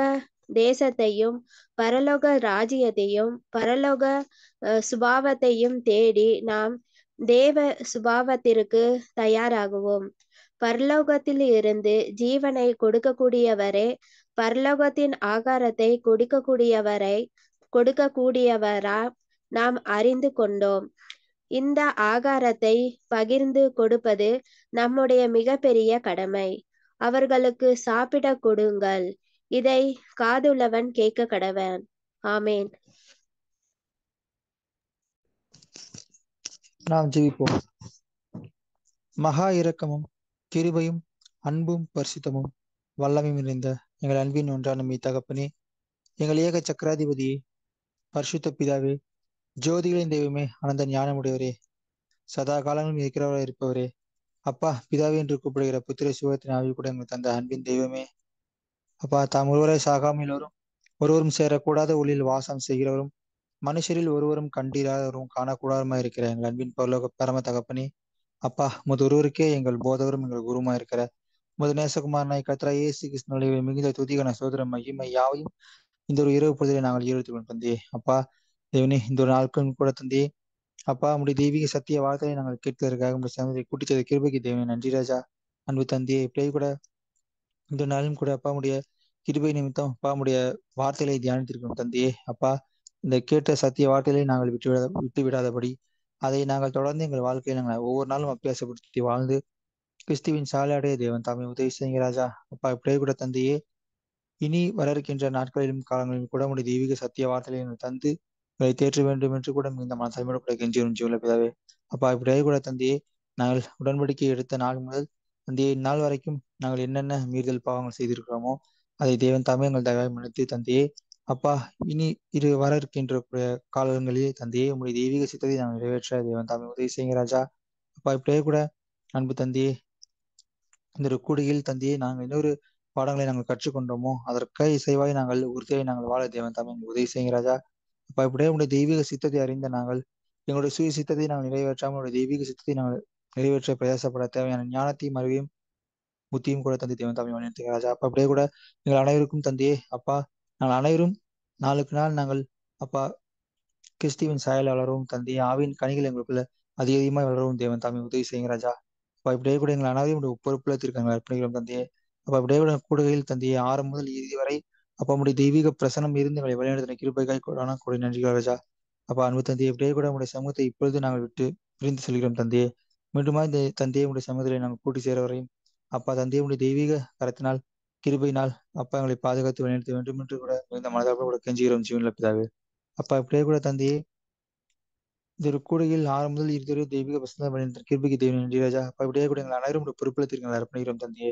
தேசத்தையும் பரலோக ராஜ்யத்தையும் பரலோக சுபாவத்தையும் தேடி நாம் தேவ சுபாவத்திற்கு தயாராகுவோம். பரலோகத்தில் இருந்து ஜீவனை கொடுக்கக்கூடியவரே, பரலோகத்தின் ஆகாரத்தை கொடுக்கக்கூடியவரா நாம் அறிந்து கொண்டோம். இந்த ஆகாரத்தை பகிர்ந்து கொடுப்பது நம்முடைய மிகப்பெரிய கடமை. அவர்களுக்கு சாப்பிட கொடுங்கள். இதை காதுள்ளவன் கேட்க கடவன். ஆமேன். நாம் ஜெபிப்போம். மகா இரக்கமும் கிருபையும் அன்பும் பரிசுத்தமும் வல்லமையும் நிறைந்த எங்கள் அன்பின் ஒன்றான மீ தகப்பனே, எங்கள் ஏக சக்கராதிபதியே, பரிசுத்த பிதாவே, ஜோதிகளின் தெய்வமே, அனந்த ஞானமுடையவரே, சதா காலங்களும் இருக்கிறவராக இருப்பவரே, அப்பா பிதாவே என்று கூப்பிடுகிற புத்திர சுகத்தின் ஆவி கூட எங்களுக்கு தந்த அன்பின் தெய்வமே, அப்பா தாம் ஒருவரை சாகாமல் ஒருவரும் சேரக்கூடாத ஒளியில் வாசம் செய்கிறவரும் மனுஷரில் ஒருவரும் கண்டிராதவரும் காணக்கூடாதமா இருக்கிற எங்கள் அன்பின் பரலோக பரம தகப்பனே, அப்பா முது ஒருவருக்கே எங்கள் போதவரும் எங்கள் குருமா இருக்கிற முது நேசகுமாரனாய் கர்த்தராகிய இயேசு கிறிஸ்துவின் மிகுந்த துதிகன சோதர மகிமை யாவையும் இந்த ஒரு இரவு பொழுதிலே நாங்கள் ஈடுபடுத்திக் கொண்டு தந்தே. அப்பா தேவனே, இந்த ஒரு நாட்களும் கூட தந்தே. அப்பா உடைய தெய்வீக சத்திய வார்த்தையை நாங்கள் கேட்பதற்காக உடைய சமயத்தை கூட்டிச்சது கிருபைக்கு தேவனே நன்றி ராஜா. அன்பு தந்தையே, இப்படியே கூட இந்த நாளும் கூட அப்பா உடைய கிருபை நிமித்தம் அப்பா உடைய வார்த்தைகளை தியானித்திருக்கிறோம் தந்தையே. அப்பா இந்த கேட்ட சத்திய வார்த்தைகளை நாங்கள் விட்டு விடாதபடி அதை நாங்கள் தொடர்ந்து எங்கள் வாழ்க்கையில் நாங்கள் ஒவ்வொரு நாளும் அபியாசப்படுத்தி வாழ்ந்து கிறிஸ்துவின் சாலையடைய தேவன் தாமே உதவி செய்யுங்க ராஜா. அப்பா இப்படியே கூட தந்தையே, இனி வர இருக்கின்ற நாட்களிலும் காலங்களிலும் கூட உடைய தெய்வீக சத்திய வார்த்தைகளை எங்கள் தந்து உங்களை தேற்ற வேண்டும் என்று கூட இந்த மனசாய்மையோட கூட கெஞ்சி ஜீவன பிதாவே. அப்பா இப்படியே கூட தந்தையே, நாங்கள் உடன்படிக்கை எடுத்த நாள் முதல் தந்தையே நாள் வரைக்கும் நாங்கள் என்னென்ன மீறுதல் பாவங்கள் செய்திருக்கிறோமோ அதை தேவன் தாமே எங்கள் தயவாய் மன்னித்து தந்தையே. அப்பா இனி வர இருக்கின்ற காலங்களிலே தந்தையே உங்களுடைய தெய்வீக சித்தத்தை நாங்கள் நிறைவேற்ற தேவன் தாமே உதவி செய்யுங்க ராஜா. அப்பா இப்படியே கூட அன்பு தந்தையே, இந்த ஒரு கூடுகையில் தந்தையே நாங்கள் இன்னொரு பாடங்களை நாங்கள் கற்றுக்கொண்டோமோ அதற்காக இசைவாய் நாங்கள் உறுதியாய் நாங்கள் வாழ தேவன் தாமே எங்களுக்கு உதவி செய்யுங்க ராஜா. அப்பா இப்படியே உங்களுடைய தெய்வீக சித்தத்தை அறிந்த நாங்கள் எங்களுடைய சுய சித்தத்தை நாங்கள் நிறைவேற்றாமல் உங்களுடைய தெய்வீக சித்தத்தை நாங்கள் நிறைவேற்ற பிரயாசப்பட தேவையான ஞானத்தையும் அறிவையும் புத்தியும் கூட தந்தை தேவன் தாமே வழிநடத்துங்க ராஜா. அப்பா அப்படியே கூட எங்கள் அனைவருக்கும் தந்தையே, அப்பா நாங்கள் அனைவரும் நாளுக்கு நாள் நாங்கள் அப்பா கிறிஸ்துவின் சாயல் வளரவும் தந்தையே ஆவியின் கனிகள் எங்களுக்குள்ள அதிகமாக வளரவும் தேவன் தாமே உதவி செய்யுங்க ராஜா. அப்பா இப்படியே கூட எங்கள் அனைவரும் பொறுப்புலத்திற்கு நாங்கள் அர்ப்பணிக்கிறோம் தந்தையே. அப்பா இப்படியே கூட கூடுகையில் தந்தையே ஆரம்பம் முதல் இறுதி வரை அப்பா உடைய தெய்வீக பிரசனம் இருந்து எங்களை வழிநடத்தின கிருபைக்காய் கூட நன்றிகள் ராஜா. அப்பா அன்பு தந்தையை இப்படியே கூட உடைய சமூகத்தை இப்பொழுது நாங்கள் விட்டு பிரிந்து செல்கிறோம் தந்தையே. மீண்டுமா இந்த தந்தையை உடைய சமூகத்திலே நாங்கள் கூட்டி சேர வரையும் அப்பா தந்தையை உடைய தெய்வீக கரத்தினால் கிருபையினால் அப்பா எங்களை பாதுகாத்து வழிநடத்த வேண்டும் என்று கூட இந்த மனதாக கூட கெஞ்சுகிறோம் ஜீவனில் பிதாவே. அப்பா இப்படியே கூட தந்தையே இந்த ஒரு கூடையில் ஆறு முதல் இரு தெய்வீக வசந்த வழிநடத்த கிருபைக்கு தேவன் நன்றி ராஜா. அப்பா இப்படியே கூட எங்கள் அனைவரும் பொறுப்புலத்திற்கு அர்ப்பணிக்கிறோம் தந்தையே.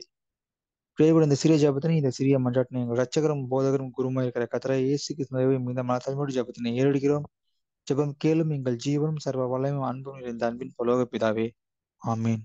இப்படியே கூட இந்த சிறிய ஜபத்தினை இந்த சிறிய மன்றாட்டினை எங்கள் ரட்சகரும் போதகரும் குருமா இருக்கிற கர்த்தராகிய இயேசு கிறிஸ்துவை இந்த மனத்தாழ்மையோடு ஜபத்தினை ஏறெடுக்கிறோம். ஜெபம் கேளும் எங்கள் ஜீவனும் சர்வ வல்லமையும் அன்பும் நிறைந்த அன்பின் பரலோக பிதாவே. ஆமீன்.